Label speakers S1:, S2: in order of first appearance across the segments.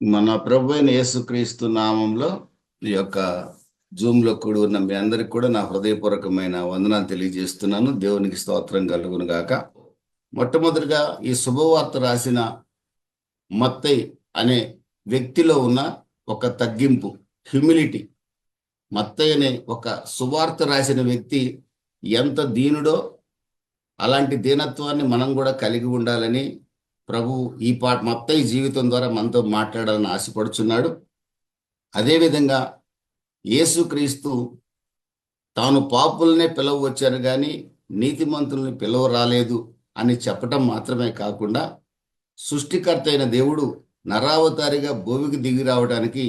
S1: మన ప్రభు అయిన యేసుక్రీస్తు నామంలో ఈ యొక్క జూమ్లో కూడి ఉన్న మీ అందరికి కూడా నా హృదయపూర్వకమైన వందనాలు తెలియజేస్తున్నాను. దేవునికి స్తోత్రం కలుగును గాక. మొట్టమొదటిగా ఈ శుభవార్త రాసిన మత్తయి అనే వ్యక్తిలో ఉన్న ఒక తగ్గింపు, హ్యూమిలిటీ. మత్తయి అనే ఒక సువార్త రాసిన వ్యక్తి ఎంత దీనుడో అలాంటి దీనత్వాన్ని మనం కూడా కలిగి ఉండాలని ప్రభు ఈ మత్తయి జీవితం ద్వారా మనతో మాట్లాడాలని ఆశపడుచున్నాడు. అదేవిధంగా యేసుక్రీస్తు తాను పాపులనే పిలవచ్చాను కానీ నీతిమంతుల్ని పిలవ రాలేదు అని చెప్పటం మాత్రమే కాకుండా సృష్టికర్త అయిన దేవుడు నరావతారిగా భూమికి దిగి రావడానికి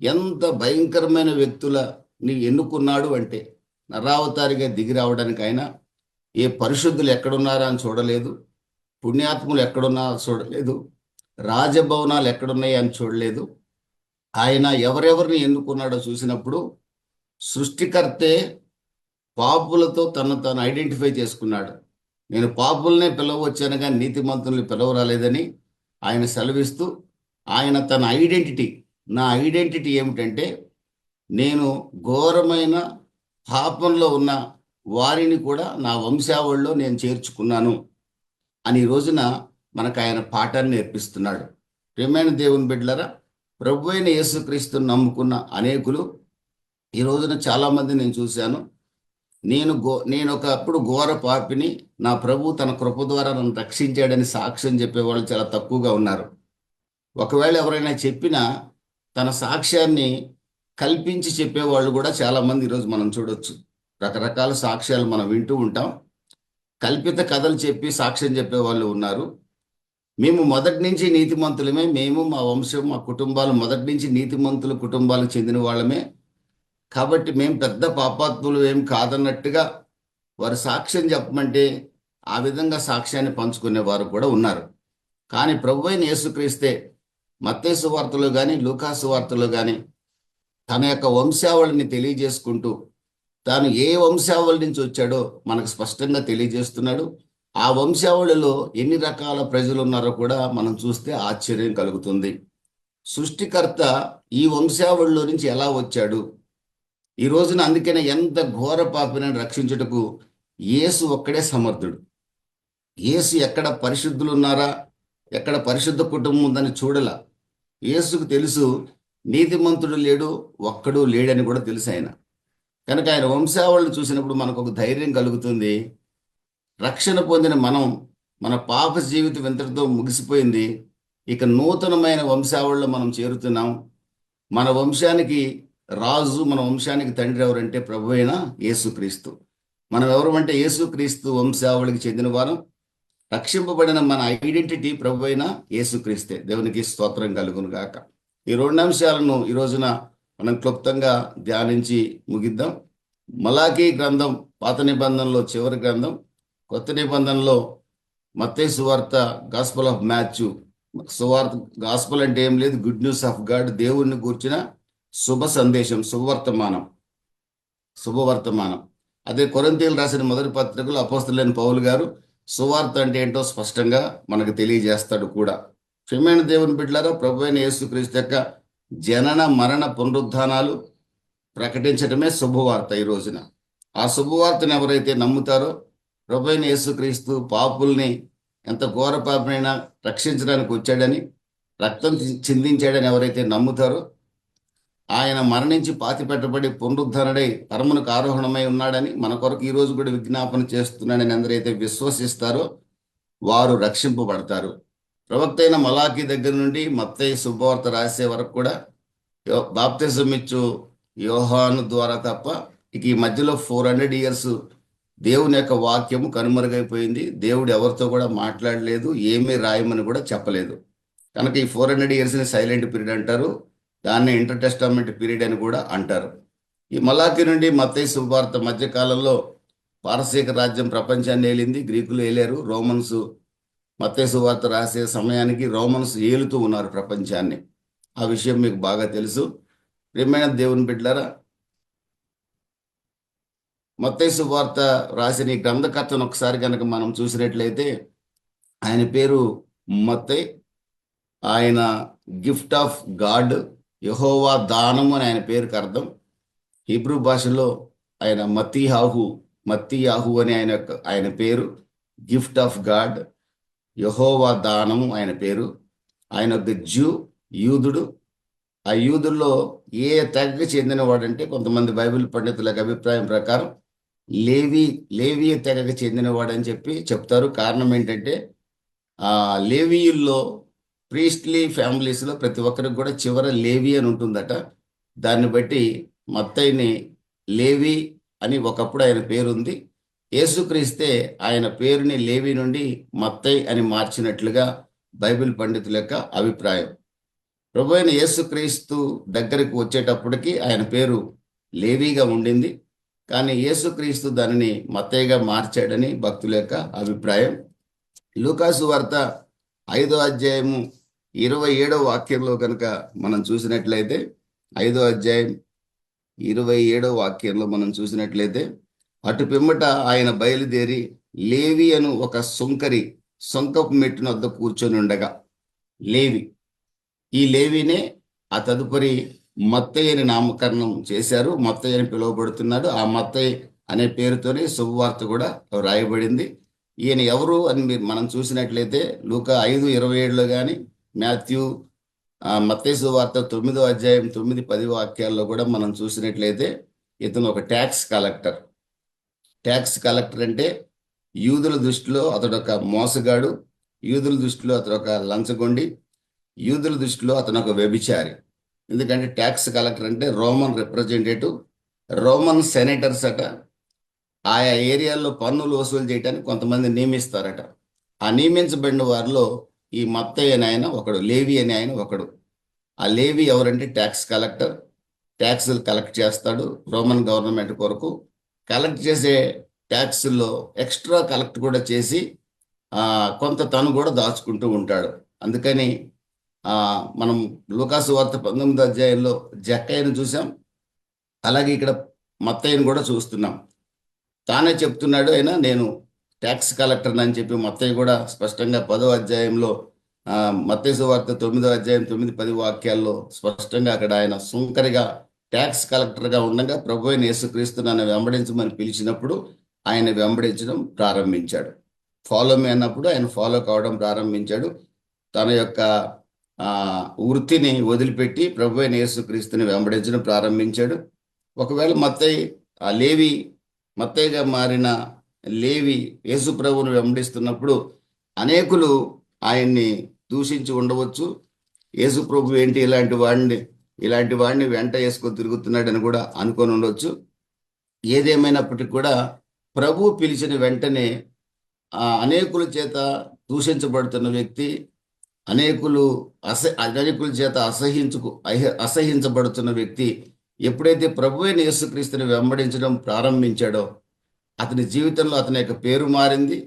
S1: ఎంత భయంకరమైన వ్యక్తులని ఎన్నుకున్నాడు అంటే, నరావతారిగా దిగి రావడానికి ఆయన ఏ పరిశుద్ధులు ఎక్కడున్నారా అని చూడలేదు, పుణ్యాత్ములు ఎక్కడున్నారో చూడలేదు, రాజభవనాలు ఎక్కడున్నాయి అని చూడలేదు. ఆయన ఎవరెవరిని ఎన్నుకున్నాడో చూసినప్పుడు సృష్టికర్తే పాపులతో తను ఐడెంటిఫై చేసుకున్నాడు. నేను పాపులనే పిలవచ్చాను కానీ నీతిమంతుల్ని పిలవరాలేదని ఆయన సెలవిస్తూ, ఆయన తన ఐడెంటిటీ, నా ఐడెంటిటీ ఏమిటంటే నేను ఘోరమైన పాపంలో ఉన్న వారిని కూడా నా వంశావళిలో నేను చేర్చుకున్నాను అని ఈ రోజున మనకు ఆయన పాఠాన్ని నేర్పిస్తున్నాడు. ప్రియమైన దేవుని బిడ్డలారా, ప్రభు అయిన యేసుక్రీస్తుని నమ్ముకున్న అనేకులు ఈ రోజున చాలామంది నేను చూశాను. నేను ఒకప్పుడు ఘోర పాపిని, నా ప్రభు తన కృప ద్వారా నన్ను రక్షించాడని సాక్ష్యం చెప్పేవాళ్ళు చాలా తక్కువగా ఉన్నారు. ఒకవేళ ఎవరైనా చెప్పినా తన సాక్ష్యాన్ని కల్పించి చెప్పేవాళ్ళు కూడా చాలామంది ఈరోజు మనం చూడొచ్చు. రకరకాల సాక్ష్యాలు మనం వింటూ ఉంటాం. కల్పిత కథలు చెప్పి సాక్ష్యం చెప్పేవాళ్ళు ఉన్నారు. మేము మొదటి నుంచి నీతిమంతులమే, మేము మా వంశం మా కుటుంబాలు మొదటి నుంచి నీతిమంతుల కుటుంబాలకు చెందిన వాళ్ళమే, కాబట్టి మేము పెద్ద పాపాత్ములు ఏం కాదన్నట్టుగా వారు సాక్ష్యం చెప్పమంటే ఆ విధంగా సాక్ష్యాన్ని పంచుకునే వారు కూడా ఉన్నారు. కానీ ప్రభు అయిన యేసుక్రీస్తే మత్తయి సువార్తలో కానీ లూకా సువార్తలో కానీ తన యొక్క వంశావళిని తెలియజేసుకుంటూ తాను ఏ వంశావళి నుంచి వచ్చాడో మనకు స్పష్టంగా తెలియజేస్తున్నాడు. ఆ వంశావళిలో ఎన్ని రకాల ప్రజలు ఉన్నారో కూడా మనం చూస్తే ఆశ్చర్యం కలుగుతుంది. సృష్టికర్త ఈ వంశావళిలో నుంచి ఎలా వచ్చాడు? ఈ రోజున అందుకనే ఎంత ఘోర పాపిని రక్షించుటకు యేసు ఒక్కడే సమర్థుడు. యేసు ఎక్కడ పరిశుద్ధులు ఉన్నారా, ఎక్కడ పరిశుద్ధ కుటుంబం ఉందని చూడలా. యేసుకు తెలుసు నీతిమంతుడు లేడు, ఒక్కడు లేడని కూడా తెలుసు ఆయన. కనుక ఆయన వంశావళిని చూసినప్పుడు మనకు ఒక ధైర్యం కలుగుతుంది. రక్షణ పొందిన మనం, మన పాప జీవితం ఇంతటితో ముగిసిపోయింది, ఇక నూతనమైన వంశావళిలో మనం చేరుతున్నాం. మన వంశానికి రాజు, మన వంశానికి తండ్రి ఎవరంటే ప్రభు అయిన యేసుక్రీస్తు. మనం ఎవరమంటే యేసుక్రీస్తు వంశావళికి చెందిన వారం. రక్షింపబడిన మన ఐడెంటిటీ ప్రభు అయిన యేసుక్రీస్తే. దేవునికి స్తోత్రం కలుగును గాక. ఈ రెండు అంశాలను ఈ రోజున మనం క్లుప్తంగా ధ్యానించి ముగిద్దాం. మలాకీ గ్రంథం పాత నిబంధనలో చివరి గ్రంథం, కొత్త నిబంధనలో మత్తయి సువార్త, గాస్పల్ ఆఫ్ మాథ్యూ. సువార్త, గాస్పల్ అంటే ఏం లేదు, గుడ్ న్యూస్ ఆఫ్ గాడ్, దేవుణ్ణి కూర్చిన శుభ సందేశం, శుభవర్తమానం. అదే కొరింథీయులు రాసిన మొదటి పత్రికలో అపోస్తలుడైన పౌలు గారు సువార్త అంటే ఏంటో స్పష్టంగా మనకు తెలియజేస్తాడు కూడా. ప్రియమైన దేవుని బిడ్డలారా, ప్రభు అయిన యేసుక్రీస్తు యొక్క జనన మరణ పునరుద్ధానాలు ప్రకటించడమే శుభవార్త. ఈ రోజున ఆ శుభవార్తను ఎవరైతే నమ్ముతారో, ప్రభు అయిన యేసుక్రీస్తు పాపుల్ని, ఎంత ఘోర పాపనైనా రక్షించడానికి వచ్చాడని, రక్తం చిందించాడని ఎవరైతే నమ్ముతారో, ఆయన మరణించి పాతిపెట్టబడి పునరుద్ధరణై పరమునకు ఆరోహణమై ఉన్నాడని మన కొరకు ఈ రోజు కూడా విజ్ఞాపన చేస్తున్నాడని ఎందరైతే విశ్వసిస్తారో వారు రక్షింపబడతారు. ప్రవక్త అయిన మలాకీ దగ్గర నుండి మత్తయి శుభవార్త రాసే వరకు కూడా బాప్తిజం ఇచ్చు యోహాను ద్వారా తప్ప ఇక ఈ మధ్యలో 400 years దేవుని యొక్క వాక్యము కనుమరుగైపోయింది. దేవుడు ఎవరితో కూడా మాట్లాడలేదు, ఏమీ రాయమని కూడా చెప్పలేదు. కనుక ఈ 400 yearsని సైలెంట్ పీరియడ్ అంటారు. దాన్ని ఇంటర్ టెస్టామెంట్ పీరియడ్ అని కూడా అంటారు. ఈ మలాకీ నుండి మత్తయి శుభవార్త మధ్యకాలంలో పారసీక రాజ్యం ప్రపంచాన్ని ఏలింది, గ్రీకులు ఏలారు. రోమన్స్ మత్తయి శుభవార్త రాసే సమయానికి రోమన్స్ ఏలుతూ ఉన్నారు ప్రపంచాన్ని. ఆ విషయం మీకు బాగా తెలుసు. ప్రియమైన దేవుని బిడ్డలారా, మత్తయి శుభవార్త రాసిన ఈ గ్రంథకర్తను ఒకసారి కనుక మనం చూసినట్లయితే ఆయన పేరు మత్తయి. ఆయన గిఫ్ట్ ఆఫ్ గాడ్, యెహోవా దానము అని ఆయన పేరుకి అర్థం. హీబ్రూ భాషలో ఆయన మత్తీయాహు అని ఆయన పేరు. గిఫ్ట్ ఆఫ్ గాడ్, యెహోవా దానము ఆయన పేరు. ఆయన ఒక యూదుడు. ఆ యూదుల్లో ఏ తెగకు చెందినవాడంటే, కొంతమంది బైబిల్ పండితులకు అభిప్రాయం ప్రకారం లేవి తెగకు చెందినవాడని చెప్తారు. కారణం ఏంటంటే, ఆ లేవీయుల్లో ప్రీస్ట్లీ ఫ్యామిలీస్లో ప్రతి ఒక్కరికి కూడా చివర లేవి అని ఉంటుందట. దాన్ని బట్టి మత్తయిని లేవి అని ఒకప్పుడు ఆయన పేరుంది. యేసుక్రీస్తే ఆయన పేరుని లేవి నుండి మత్తయి అని మార్చినట్లుగా బైబిల్ పండితుల యొక్క అభిప్రాయం. ప్రభు అయిన యేసుక్రీస్తు దగ్గరికి వచ్చేటప్పటికి ఆయన పేరు లేవిగా ఉండింది, కానీ యేసుక్రీస్తు దానిని మత్తయిగా మార్చాడని భక్తుల యొక్క అభిప్రాయం. లూకాసు వార్త 5వ అధ్యాయము 27వ వాక్యంలో కనుక మనం చూసినట్లయితే, 5వ అధ్యాయం 27వ వాక్యంలో మనం చూసినట్లయితే, అటు పిమ్మట ఆయన బయలుదేరి లేవి అను ఒక సొంకపు మెట్టున వద్ద కూర్చొని ఉండగా, ఈ లేవినే ఆ తదుపరి మత్తయి అని నామకరణం చేశారు. మత్తయి అని పిలువబడుతున్నాడు. ఆ మత్తయి అనే పేరుతోనే శుభవార్త కూడా రాయబడింది. ఈయన ఎవరు అని మనం చూసినట్లయితే లూకా 5:27లో కానీ, మత్తయి శుభవార్త 9వ అధ్యాయం 9-10 వాక్యాల్లో కూడా మనం చూసినట్లయితే, ఇతను ఒక ట్యాక్స్ కలెక్టర్. అంటే యూదుల దృష్టిలో అతడు ఒక మోసగాడు, యూదుల దృష్టిలో అతడు ఒక లంచగొండి, యూదుల దృష్టిలో అతను ఒక వ్యభిచారి. ఎందుకంటే ట్యాక్స్ కలెక్టర్ అంటే రోమన్ రిప్రజెంటేటివ్, రోమన్ సెనేటర్స్ అట. ఆయా ఏరియాల్లో పన్నులు వసూలు చేయడానికి కొంతమంది నియమిస్తారట. ఆ నియమించబడిన వారిలో ఈ మత్తయి అని ఆయన ఒకడు, లేవి అని ఆయన ఒకడు. ఆ లేవి ఎవరంటే ట్యాక్స్ కలెక్టర్. ట్యాక్సులు కలెక్ట్ చేస్తాడు రోమన్ గవర్నమెంట్ కొరకు. కలెక్ట్ చేసే ట్యాక్సుల్లో ఎక్స్ట్రా కలెక్ట్ కూడా చేసి కొంత తను కూడా దాచుకుంటూ ఉంటాడు. అందుకని మనం లూకాసు వార్త 19వ అధ్యాయంలో జక్కయ్యను చూసాం, అలాగే ఇక్కడ మత్తయిని కూడా చూస్తున్నాం. తానే చెప్తున్నాడు, అయినా నేను ట్యాక్స్ కలెక్టర్ అని చెప్పి మత్తయి కూడా స్పష్టంగా 10వ అధ్యాయంలో, మత్తయి వార్త 9వ అధ్యాయం 9-10 వాక్యాల్లో స్పష్టంగా అక్కడ ఆయన సుంకరిగా ట్యాక్స్ కలెక్టర్గా ఉండగా ప్రభు అయిన యేసుక్రీస్తు నన్ను వెంబడించమని పిలిచినప్పుడు ఆయన వెంబడించడం ప్రారంభించాడు. ఫాలో మీ అన్నప్పుడు ఆయన ఫాలో కావడం ప్రారంభించాడు. తన యొక్క వృత్తిని వదిలిపెట్టి ప్రభు అయిన యేసుక్రీస్తుని వెంబడించడం ప్రారంభించాడు. ఒకవేళ మత్తయిగా మారిన లేవి యేసు ప్రభువును వెంబడిస్తున్నప్పుడు అనేకులు ఆయన్ని దూషించి ఉండవచ్చు. యేసు ప్రభు ఏంటి ఇలాంటి వాడిని వెంట వేసుకొని తిరుగుతున్నాడని కూడా అనుకొని ఉండవచ్చు. ఏదేమైనప్పటికీ కూడా ప్రభు పిలిచిన వెంటనే అనేకుల చేత దూషించబడుతున్న వ్యక్తి, అనేకుల చేత అసహించబడుతున్న వ్యక్తి ఎప్పుడైతే ప్రభు అయిన యేసుక్రీస్తుని వెంబడించడం ప్రారంభించాడో అతని జీవితంలో అతని యొక్క పేరు మారింది.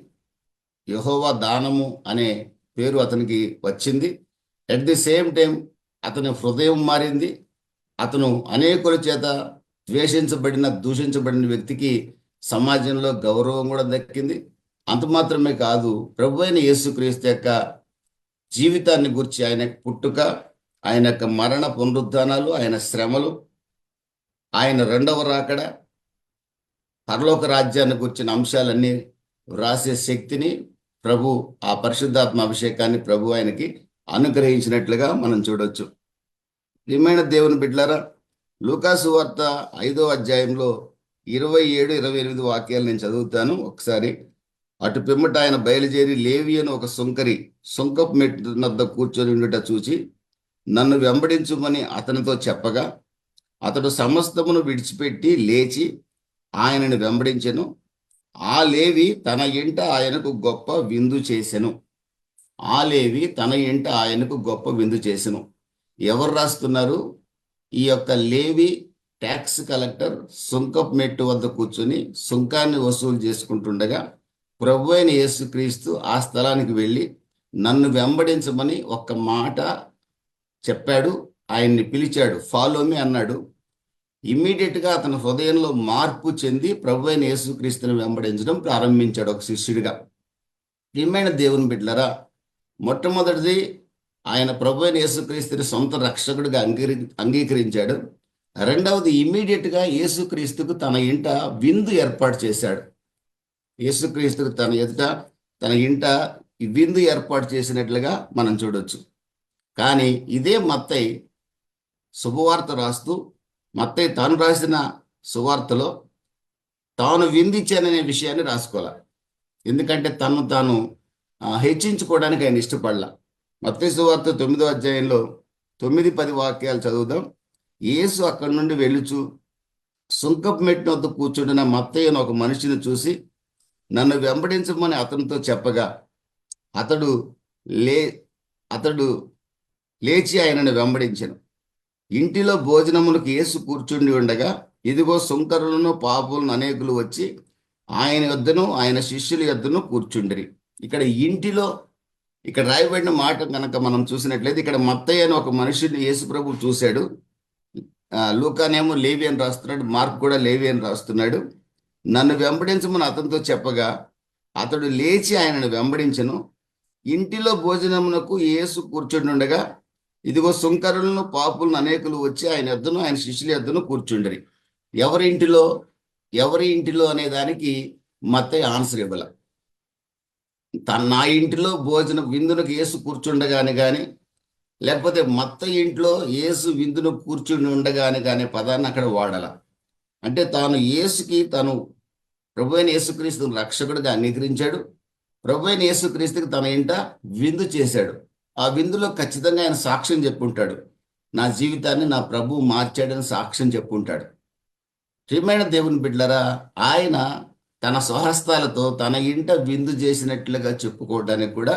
S1: యెహోవా దానము అనే పేరు అతనికి వచ్చింది. అట్ ది సేమ్ టైం అతని హృదయం మారింది. అతను అనేకుల చేత దూషించబడిన వ్యక్తికి సమాజంలో గౌరవం కూడా దక్కింది. అంత మాత్రమే కాదు, ప్రభు అయిన యేసుక్రీస్తు యొక్క జీవితాన్ని గురించి, ఆయన పుట్టుక, ఆయన యొక్క మరణ పునరుద్ధానాలు, ఆయన శ్రమలు, ఆయన రెండవ రాకడ, పరలోక రాజ్యాన్ని గురించిన అంశాలన్నీ వ్రాసే శక్తిని ప్రభు, ఆ పరిశుద్ధాత్మ అభిషేకాన్ని ప్రభు ఆయనకి అనుగ్రహించినట్లుగా మనం చూడొచ్చు. ప్రియమైన దేవుని బిడ్డలారా, లూకాసు వార్త 5వ అధ్యాయంలో 27-28 వాక్యాలు నేను చదువుతాను ఒకసారి. అటు పిమ్మట ఆయన బయలుదేరి లేవి అని ఒక సుంకపు మెట్టు వద్ద కూర్చొని ఉండుట చూచి నన్ను వెంబడించుమని అతనితో చెప్పగా, అతడు సమస్తమును విడిచిపెట్టి లేచి ఆయనను వెంబడించెను. ఆ లేవి తన ఇంట ఆయనకు గొప్ప విందు చేసెను. ఎవరు రాస్తున్నారు? ఈ యొక్క లేవి ట్యాక్స్ కలెక్టర్ సుంకపు మెట్టు వద్ద కూర్చొని సుంకాన్ని వసూలు చేసుకుంటుండగా ప్రభు అయిన యేసుక్రీస్తు ఆ స్థలానికి వెళ్ళి నన్ను వెంబడించమని ఒక్క మాట చెప్పాడు. ఆయన్ని పిలిచాడు, ఫాలో మీ అన్నాడు. ఇమ్మీడియట్గా అతని హృదయంలో మార్పు చెంది ప్రభు అయిన యేసుక్రీస్తుని వెంబడించడం ప్రారంభించాడు ఒక శిష్యుడిగా. ప్రియమైన దేవుని బిడ్డలారా, మొట్టమొదటిది ఆయన ప్రభు అయిన యేసుక్రీస్తుని సొంత రక్షకుడిగా అంగీకరించాడు. రెండవది, ఇమ్మీడియట్గా యేసుక్రీస్తుకు తన ఇంట విందు ఏర్పాటు చేశాడు. యేసుక్రీస్తుకు తన ఎదుట తన ఇంట ఈ విందు ఏర్పాటు చేసినట్లుగా మనం చూడొచ్చు. కానీ ఇదే మత్తయి శుభవార్త రాస్తూ, మత్తయి తాను రాసిన సువార్తలో తాను విందించాననే విషయాన్ని రాసుకోవాలి. ఎందుకంటే తను తాను హెచ్చించుకోవడానికి ఆయన ఇష్టపడలా. మత్తయి సువార్త 9వ అధ్యాయంలో 9-10 వాక్యాలు చదువుదాం. యేసు అక్కడి నుండి వెళ్ళుచు సుంకపు మెట్టు వద్ద కూర్చుండిన మత్తయి అనే ఒక మనిషిని చూసి నన్ను వెంబడించమని అతనితో చెప్పగా అతడు లేచి ఆయనను వెంబడించెను. ఇంటిలో భోజనములకు యేసు కూర్చుండి ఉండగా ఇదిగో సుంకరులను పాపులను అనేకులు వచ్చి ఆయన యొద్దను ఆయన శిష్యుల యొద్దను కూర్చుండిరి. ఇక్కడ రాయబడిన మాట కనుక మనం చూసినట్లయితే, ఇక్కడ మత్తయి అని ఒక మనిషిని యేసు ప్రభు చూశాడు. లూకానేమో లేవి అని రాస్తున్నాడు, మార్క్ కూడా లేవి అని రాస్తున్నాడు. నన్ను వెంబడించమని అతనితో చెప్పగా అతడు లేచి ఆయనను వెంబడించెను. ఇంటిలో భోజనమునకు యేసు కూర్చుండి ఉండగా ఇదిగో సుంకరులను పాపులను అనేకులు వచ్చి ఆయన యొద్దను ఆయన శిష్యుల యొద్దను కూర్చుండిరి. ఎవరి ఇంటిలో అనే దానికి మత్తయి ఆన్సర్ ఇవ్వాల. నా ఇంటిలో భోజనం విందునకు యేసు కూర్చుండగాని కానీ, లేకపోతే మత్తయి ఇంట్లో యేసు విందును కూర్చుని ఉండగాని కానీ పదాన్ని అక్కడ వాడాల. అంటే తాను ప్రభు అయిన యేసుక్రీస్తుని రక్షకుడిగా అంగీకరించాడు. ప్రభు అయిన యేసుక్రీస్తుకి తన ఇంట విందు చేశాడు. ఆ విందులో ఖచ్చితంగా ఆయన సాక్ష్యం చెప్పుంటాడు. నా జీవితాన్ని నా ప్రభువు మార్చాడని సాక్ష్యం చెప్పుంటాడు. ప్రియమైన దేవుని బిడ్డలారా, ఆయన తన స్వహస్తాలతో తన ఇంట విందు చేసినట్లుగా చెప్పుకోవడానికి కూడా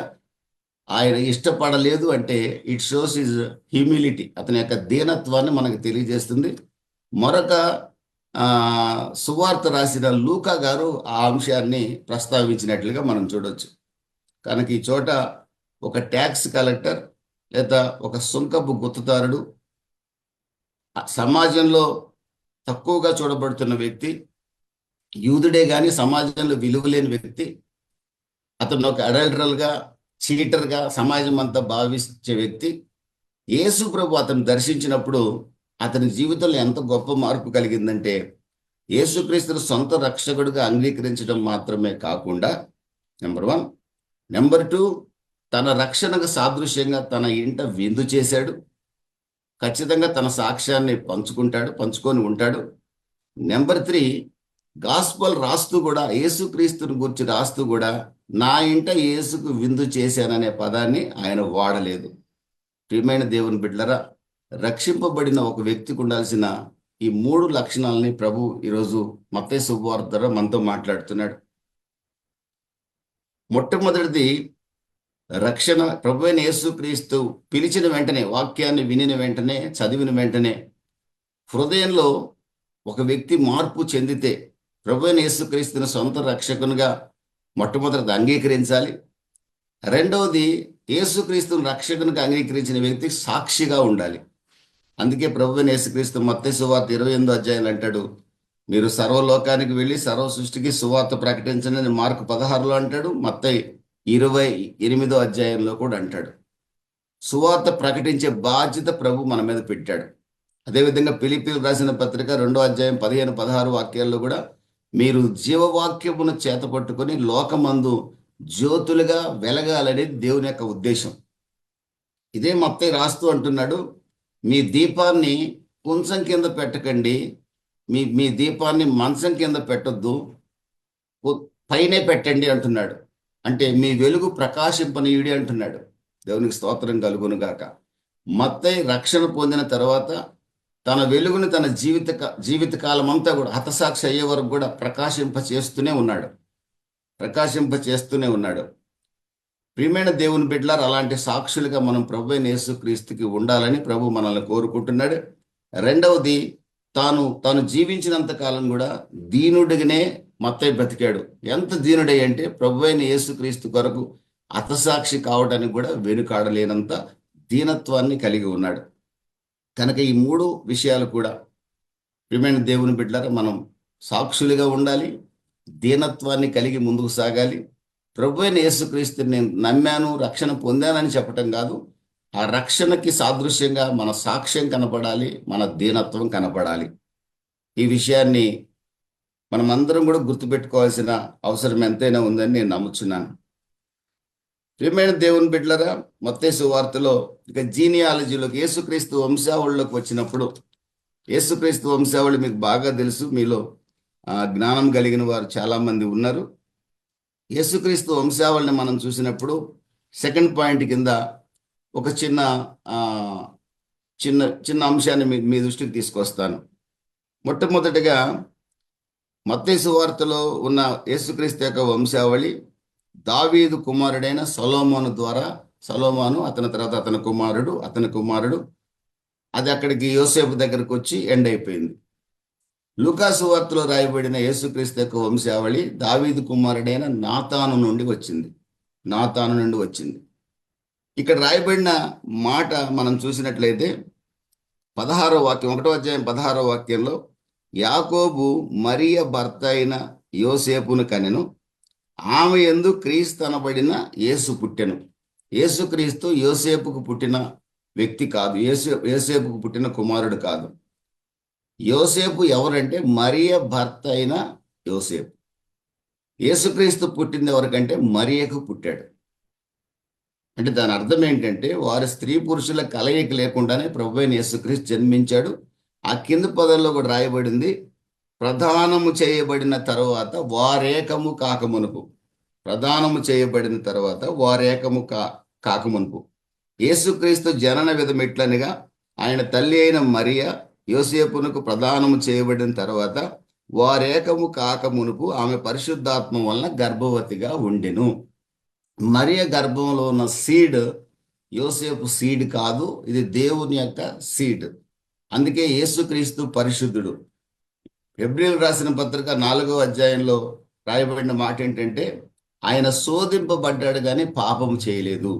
S1: ఆయన ఇష్టపడలేదు. అంటే ఇట్ షోస్ హిజ్ హ్యూమిలిటీ, అతని యొక్క దీనత్వాన్ని మనకు తెలియజేస్తుంది. మరొక సువార్త రాసిన లూకా గారు ఆ అంశాన్ని ప్రస్తావించినట్లుగా మనం చూడవచ్చు. కనుక ఈ చోట ఒక ట్యాక్స్ కలెక్టర్ లేదా ఒక సుంకపు గుత్తదారుడు, సమాజంలో తక్కువగా చూడబడుతున్న వ్యక్తి, యూదుడే కానీ సమాజంలో విలువలేని వ్యక్తి, అతను ఒక అడల్టరల్గా చీటర్గా సమాజం అంతా భావించే వ్యక్తి, యేసు ప్రభు అతను దర్శించినప్పుడు అతని జీవితంలో ఎంత గొప్ప మార్పు కలిగిందంటే, యేసుక్రీస్తును సొంత రక్షకుడిగా అంగీకరించడం మాత్రమే కాకుండా నెంబర్ 1, నెంబర్ 2, తన రక్షణకు సాదృశ్యంగా తన ఇంట విందు చేశాడు. ఖచ్చితంగా తన సాక్ష్యాన్ని పంచుకొని ఉంటాడు. నెంబర్ 3, గాస్పల్ రాస్తూ కూడా, యేసుక్రీస్తుని గురించి రాస్తూ కూడా నా ఇంట యేసుకు విందు చేశాననే పదాన్ని ఆయన వాడలేదు. ప్రియమైన దేవుని బిడ్డలారా, రక్షింపబడిన ఒక వ్యక్తికి ఉండాల్సిన ఈ 3 లక్షణాలని ప్రభు ఈరోజు మత్తయి శుభవార్త ద్వారా మనతో మాట్లాడుతున్నాడు. మొట్టమొదటిది రక్షణ. ప్రభు అయిన యేసుక్రీస్తు పిలిచిన వెంటనే, వాక్యాన్ని వినిన వెంటనే, చదివిన వెంటనే హృదయంలో ఒక వ్యక్తి మార్పు చెందితే ప్రభు అయిన యేసుక్రీస్తుని సొంత రక్షకునిగా మొట్టమొదటి అంగీకరించాలి. రెండవది, యేసుక్రీస్తుని రక్షకునిగా అంగీకరించిన వ్యక్తి సాక్షిగా ఉండాలి. అందుకే ప్రభు అయిన యేసుక్రీస్తు మత్తయి సువార్త 28వ అధ్యాయం అంటాడు, మీరు సర్వలోకానికి వెళ్ళి సర్వ సృష్టికి సువార్త ప్రకటించండి అని మార్కు 16లో అంటాడు. మత్తయి 28వ అధ్యాయంలో కూడా అంటాడు. సువార్త ప్రకటించే బాధ్యత ప్రభు మన మీద పెట్టాడు. అదేవిధంగా ఫిలిప్పీయులు రాసిన పత్రిక 2వ అధ్యాయం 15-16 వాక్యాల్లో కూడా మీరు జీవవాక్యమును చేతపట్టుకొని లోకమందు జ్యోతులుగా వెలగాలనేది దేవుని యొక్క ఉద్దేశం. ఇదే మత్తయి రాస్తూ అంటున్నాడు, మీ దీపాన్ని కుంచం కింద పెట్టకండి, మీ దీపాన్ని మంచం కింద పెట్టొద్దు, పైనే పెట్టండి అంటున్నాడు. అంటే మీ వెలుగు ప్రకాశింపనీయుడి అంటున్నాడు. దేవునికి స్తోత్రం కలుగును గాక. మత్తయి రక్షణ పొందిన తర్వాత తన వెలుగుని తన జీవితకాలం అంతా కూడా హతసాక్షి అయ్యే వరకు కూడా ప్రకాశింప చేస్తూనే ఉన్నాడు. ప్రియమైన దేవుని బిడ్డలారా, అలాంటి సాక్షులుగా మనం ప్రభు అయిన యేసుక్రీస్తుకి ఉండాలని ప్రభు మనల్ని కోరుకుంటున్నాడు. రెండవది, తాను జీవించినంత కాలం కూడా దీనుడిగానే మత్తయి బ్రతికాడు. ఎంత దీనుడై అంటే ప్రభు అయిన యేసుక్రీస్తు కొరకు హతసాక్షి కావడానికి కూడా వెనుకాడలేనంత దీనత్వాన్ని కలిగి ఉన్నాడు. కనుక ఈ 3 విషయాలు కూడా ప్రియమైన దేవుని బిడ్డలారా, మనం సాక్షులుగా ఉండాలి, దీనత్వాన్ని కలిగి ముందుకు సాగాలి. ప్రభు అయిన యేసుక్రీస్తుని నేను నమ్మాను, రక్షణ పొందానని చెప్పటం కాదు, ఆ రక్షణకి సాదృశ్యంగా మన సాక్ష్యం కనపడాలి, మన దీనత్వం కనపడాలి. ఈ విషయాన్ని మనమందరం కూడా గుర్తుపెట్టుకోవాల్సిన అవసరం ఎంతైనా ఉందని నేను నమ్ముచున్నాను. ప్రియమైన దేవుని బిడ్డలరా, మత్తయి సువార్తలో ఇక జీనియాలజీలోకి యేసుక్రీస్తు వంశావళిలోకి వచ్చినప్పుడు, యేసుక్రీస్తు వంశావళి మీకు బాగా తెలుసు, మీలో జ్ఞానం కలిగిన వారు చాలా మంది ఉన్నారు. యేసుక్రీస్తు వంశావళిని మనం చూసినప్పుడు సెకండ్ పాయింట్ కింద ఒక చిన్న చిన్న చిన్న అంశాన్ని మీ దృష్టికి తీసుకొస్తాను. మొట్టమొదటిగా మత్తయి సువార్తలో ఉన్న యేసుక్రీస్తు యొక్క వంశావళి దావీదు కుమారుడైన సొలొమోను ద్వారా, సొలొమోను అతని తర్వాత అతని కుమారుడు అది అక్కడికి యోసేపు దగ్గరకు వచ్చి ఎండ్ అయిపోయింది. లూకా సువార్తలో రాయబడిన యేసుక్రీస్తు యొక్క వంశావళి దావీదు కుమారుడైన నాతాను నుండి వచ్చింది. ఇక్కడ రాయబడిన మాట మనం చూసినట్లయితే 16వ వాక్యం, 1వ అధ్యాయం 16వ వాక్యంలో, యాకోబు మరియ భర్త అయిన యోసేపును కనెను, ఆమె యందు క్రీస్తు అనబడిన యేసు పుట్టెను. యేసుక్రీస్తు యోసేపుకు పుట్టిన వ్యక్తి కాదు, యోసేపుకు పుట్టిన కుమారుడు కాదు. యోసేపు ఎవరంటే మరియ భర్త అయిన యోసేపు. యేసుక్రీస్తు పుట్టింది ఎవరికంటే మరియకు పుట్టాడు. అంటే దాని అర్థం ఏంటంటే వారి స్త్రీ పురుషుల కలయిక లేకుండానే ప్రభువైన యేసుక్రీస్తు జన్మించాడు. ఆ కింద పదంలో కూడా రాయబడింది, ప్రధానము చేయబడిన తర్వాత వారేకము కాకమునుపు యేసుక్రీస్తు జనన విధమిట్లనిగా ఆయన తల్లి అయిన మరియ యోసేపునకు ప్రదానము చేయబడిన తర్వాత వారేకము కాకమునుపు ఆమె పరిశుద్ధాత్మ వలన గర్భవతిగా ఉండెను. మరియ గర్భంలో ఉన్న సీడ్ యోసేపు సీడ్ కాదు, ఇది దేవుని యొక్క సీడ్. అందుకే యేసుక్రీస్తు పరిశుద్ధుడు. హెబ్రీయులకు రాసిన పత్రిక 4వ అధ్యాయంలో రాయబడిన మాట ఏంటంటే, ఆయన శోధింపబడ్డాడు కానీ పాపము చేయలేదు.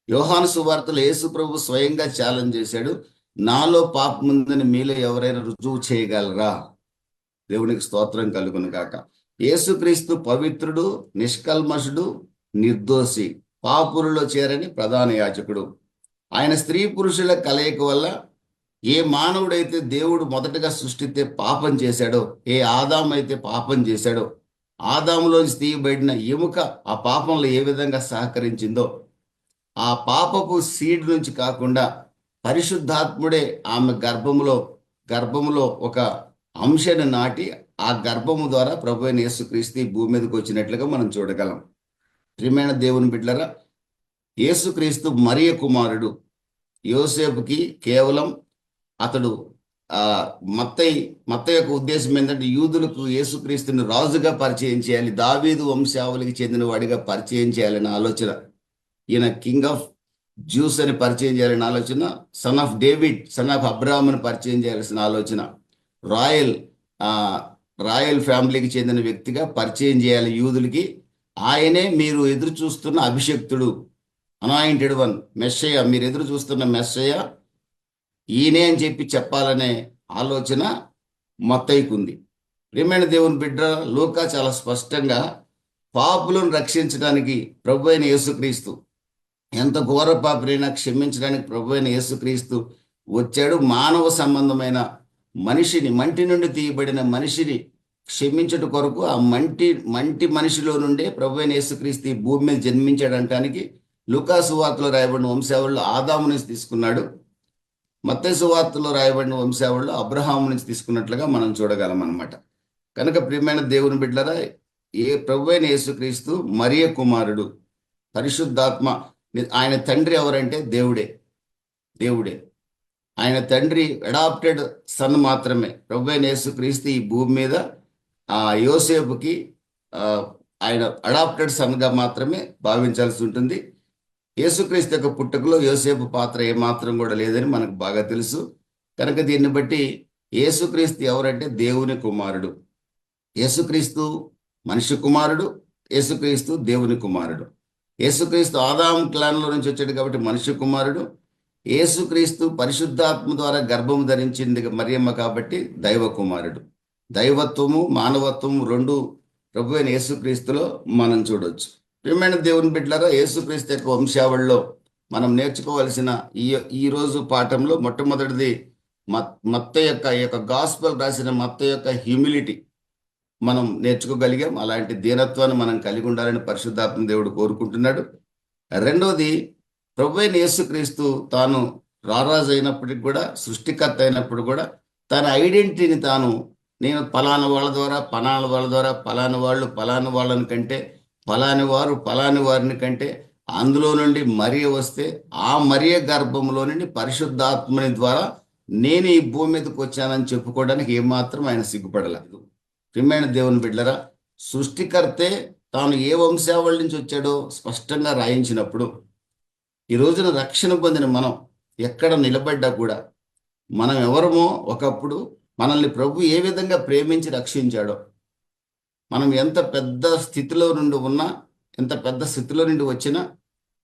S1: యోహాను సువార్తలో యేసు ప్రభు స్వయంగా ఛాలెంజ్ చేశాడు, నాలో పాపం ఉందని మీలో ఎవరైనా రుజువు చేయగలరా? దేవునికి స్తోత్రం కలుగును గాక. యేసుక్రీస్తు పవిత్రుడు, నిష్కల్మషుడు, నిర్దోషి, పాపులలో చేరని ప్రధాన యాజకుడు. ఆయన స్త్రీ పురుషుల కలయిక వల్ల ఏ మానవుడైతే దేవుడు మొదటగా సృష్టిస్తే పాపం చేశాడో, ఏ ఆదాము అయితే పాపం చేశాడో, ఆదాములోంచి తీయబడిన ఎముక ఆ పాపంలో ఏ విధంగా సహకరించిందో, ఆ పాపపు సీడ్ నుంచి కాకుండా పరిశుద్ధాత్ముడే ఆమె గర్భములో ఒక అంశాన్ని నాటి ఆ గర్భము ద్వారా ప్రభువైన యేసుక్రీస్తు ఈ భూమి మీదకి వచ్చినట్లుగా మనం చూడగలం. ప్రియమైన దేవుని బిడ్డలారా, యేసుక్రీస్తు మరియ కుమారుడు. యోసేపుకి కేవలం అతడు మత్తయి యొక్క ఉద్దేశం ఏంటంటే యూదులకు యేసుక్రీస్తుని రాజుగా పరిచయం చేయాలి, దావీదు వంశావళికి చెందిన వాడిగా పరిచయం చేయాలనే ఆలోచన. ఈయన కింగ్ ఆఫ్ జ్యూస్ అని పరిచయం చేయాలని ఆలోచన, son of David, son of Abraham అని పరిచయం చేయాల్సిన ఆలోచన, రాయల్ ఫ్యామిలీకి చెందిన వ్యక్తిగా పరిచయం చేయాలి యూదులకి. ఆయనే మీరు ఎదురు చూస్తున్న అభిషక్తుడు, అనాయింటెడ్ వన్, మెస్సయ్య, మీరు ఎదురు చూస్తున్న మెస్సయ్య ఈయనే అని చెప్పాలనే ఆలోచన మత్తయికుంది. ప్రియమైన దేవుని బిడ్డ, లూకా చాలా స్పష్టంగా పాపులను రక్షించడానికి ప్రభువైన యేసుక్రీస్తు, ఎంత ఘోర పాపరైనా క్షమించడానికి ప్రభువైన యేసుక్రీస్తు వచ్చాడు. మానవ సంబంధమైన మనిషిని, మంటి నుండి తీయబడిన మనిషిని క్షమించట కొరకు ఆ మంటి మనిషిలో నుండే ప్రభువైన యేసుక్రీస్తు ఈ భూమి మీద జన్మించాడంటానికి లూకా సువార్తలో రాయబడిన వంశావళిలో ఆదాము నుంచి తీసుకున్నాడు, మత్తయి సువార్తలో రాయబడిన వంశావళిలో అబ్రహాము నుంచి తీసుకున్నట్లుగా మనం చూడగలం అన్నమాట. కనుక ప్రియమైన దేవుని బిడ్డలారా, ప్రభువైన యేసుక్రీస్తు మరియ కుమారుడు, పరిశుద్ధాత్మ. ఆయన తండ్రి ఎవరంటే దేవుడే. ఆయన తండ్రి అడాప్టెడ్ సన్ మాత్రమే. ప్రభువైన యేసుక్రీస్తు ఈ భూమి మీద యోసేపుకి ఆయన అడాప్టెడ్ సన్గా మాత్రమే భావించాల్సి ఉంటుంది. యేసుక్రీస్తు యొక్క పుట్టుకలో యోసేపు పాత్ర ఏమాత్రం కూడా లేదని మనకు బాగా తెలుసు. కనుక దీన్ని బట్టి యేసుక్రీస్తు ఎవరంటే దేవుని కుమారుడు. యేసుక్రీస్తు మనిషి కుమారుడు, యేసుక్రీస్తు దేవుని కుమారుడు. యేసుక్రీస్తు ఆదాము క్లాన్లో నుంచి వచ్చాడు కాబట్టి మనిషి కుమారుడు. యేసుక్రీస్తు పరిశుద్ధాత్మ ద్వారా గర్భము ధరించింది మరియమ్మ కాబట్టి దైవ కుమారుడు. దైవత్వము మానవత్వము రెండు ప్రభువైన యేసుక్రీస్తులో మనం చూడవచ్చు. ప్రియమైన దేవుని బిడ్డలారా, యేసుక్రీస్తు యొక్క వంశావళిలో మనం నేర్చుకోవాల్సిన ఈ ఈ రోజు పాఠంలో మొట్టమొదటిది మత్తయి యొక్క ఈ యొక్క గాస్పెల్ రాసిన మత్తయి యొక్క హ్యూమిలిటీ మనం నేర్చుకోగలిగాం. అలాంటి దీనత్వాన్ని మనం కలిగి ఉండాలని పరిశుద్ధాత్మ దేవుడు కోరుకుంటున్నాడు. రెండవది, ప్రభువైన యేసుక్రీస్తు తాను రారాజు అయినప్పటికి కూడా, సృష్టికర్త అయినప్పుడు కూడా తన ఐడెంటిటీని తాను, నేను పలానా వాళ్ళ ద్వారా పలాని వాళ్ళు పలాని వాళ్ళని కంటే, పలాని వారు పలాని వారిని కంటే, అందులో నుండి మరియ వస్తే ఆ మరియ గర్భంలో నుండి పరిశుద్ధాత్మని ద్వారా నేను ఈ భూమి మీదకి వచ్చానని చెప్పుకోవడానికి ఏమాత్రం ఆయన సిగ్గుపడలేదు. ప్రియమైన దేవుని బిడ్డలారా, సృష్టికర్తే తాను ఏ వంశావళి నుంచి వచ్చాడో స్పష్టంగా రాయించినప్పుడు, ఈ రోజున రక్షణ పొందిన మనం ఎక్కడ నిలబడ్డా కూడా మనం ఎవరమో, ఒకప్పుడు మనల్ని ప్రభు ఏ విధంగా ప్రేమించి రక్షించాడో, మనం ఎంత పెద్ద స్థితిలో నుండి ఉన్నా, ఎంత పెద్ద స్థితిలో నుండి వచ్చినా,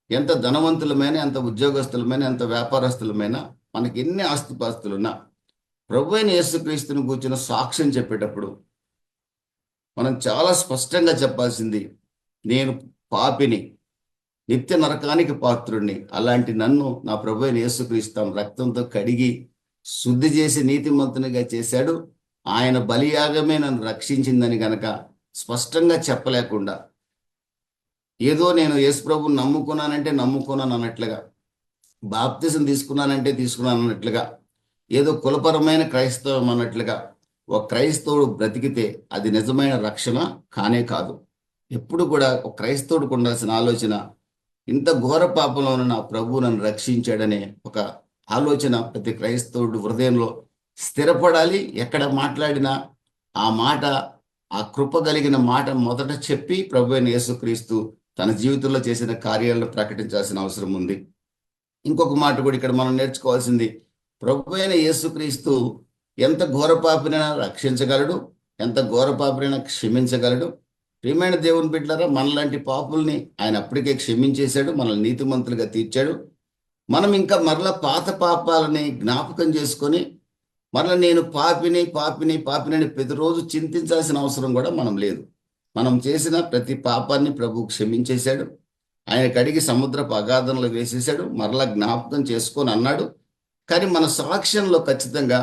S1: ఎంత ధనవంతులమైన, ఎంత ఉద్యోగస్తులమైన, ఎంత వ్యాపారస్తులమైన, మనకి ఎన్ని ఆస్తిపాస్తులున్నా ప్రభు అయిన యేసుక్రీస్తుని కూర్చున్న సాక్ష్యం చెప్పేటప్పుడు మనం చాలా స్పష్టంగా చెప్పాల్సింది, నేను పాపిని, నిత్య నరకానికి పాత్రుడిని. అలాంటి నన్ను నా ప్రభు అయిన యేసుక్రీస్తు రక్తంతో కడిగి శుద్ధి చేసి నీతిమంతునిగా చేశాడు. ఆయన బలియాగమే నన్ను రక్షించిందని గనక స్పష్టంగా చెప్పలేకుండా, ఏదో నేను యేసు ప్రభుని నమ్ముకున్నానంటే నమ్ముకున్నాను అన్నట్లుగా, బాప్తిజం తీసుకున్నానంటే తీసుకున్నాను అన్నట్లుగా, ఏదో కులపరమైన క్రైస్తవం అన్నట్లుగా ఒక క్రైస్తవుడు బ్రతికితే అది నిజమైన రక్షణ కానే కాదు. ఎప్పుడు కూడా ఒక క్రైస్తవుడికి ఉండాల్సిన ఆలోచన, ఇంత ఘోర పాపంలో నా ప్రభు నన్ను రక్షించాడనే ఒక ఆలోచన ప్రతి క్రైస్తవుడు హృదయంలో స్థిరపడాలి. ఎక్కడ మాట్లాడినా ఆ మాట, ఆ కృప కలిగిన మాట మొదట చెప్పి ప్రభు అయిన యేసుక్రీస్తు తన జీవితంలో చేసిన కార్యాలను ప్రకటించాల్సిన అవసరం ఉంది. ఇంకొక మాట కూడా ఇక్కడ మనం నేర్చుకోవాల్సింది, ప్రభు అయిన యేసుక్రీస్తు ఎంత ఘోర పాపినైనా రక్షించగలడు, ఎంత ఘోర పాపినైనా క్షమించగలడు. ప్రియమైన దేవుని బిడ్డలారా, మనలాంటి పాపుల్ని ఆయన అప్పటికే క్షమించేశాడు, మనల్ని నీతిమంతులుగా తీర్చాడు. మనం ఇంకా మరలా పాత పాపాలని జ్ఞాపకం చేసుకొని మరలా నేను పాపిని పాపిని పాపిని అని ప్రతిరోజు చింతించాల్సిన అవసరం కూడా మనం లేదు. మనం చేసిన ప్రతి పాపాన్ని ప్రభు క్షమించేశాడు. ఆయన కడిగి సముద్రపు అగాధంలో వేసేశాడు, మరలా జ్ఞాపకం చేసుకొని అన్నాడు. కానీ మన సాక్ష్యంలో ఖచ్చితంగా,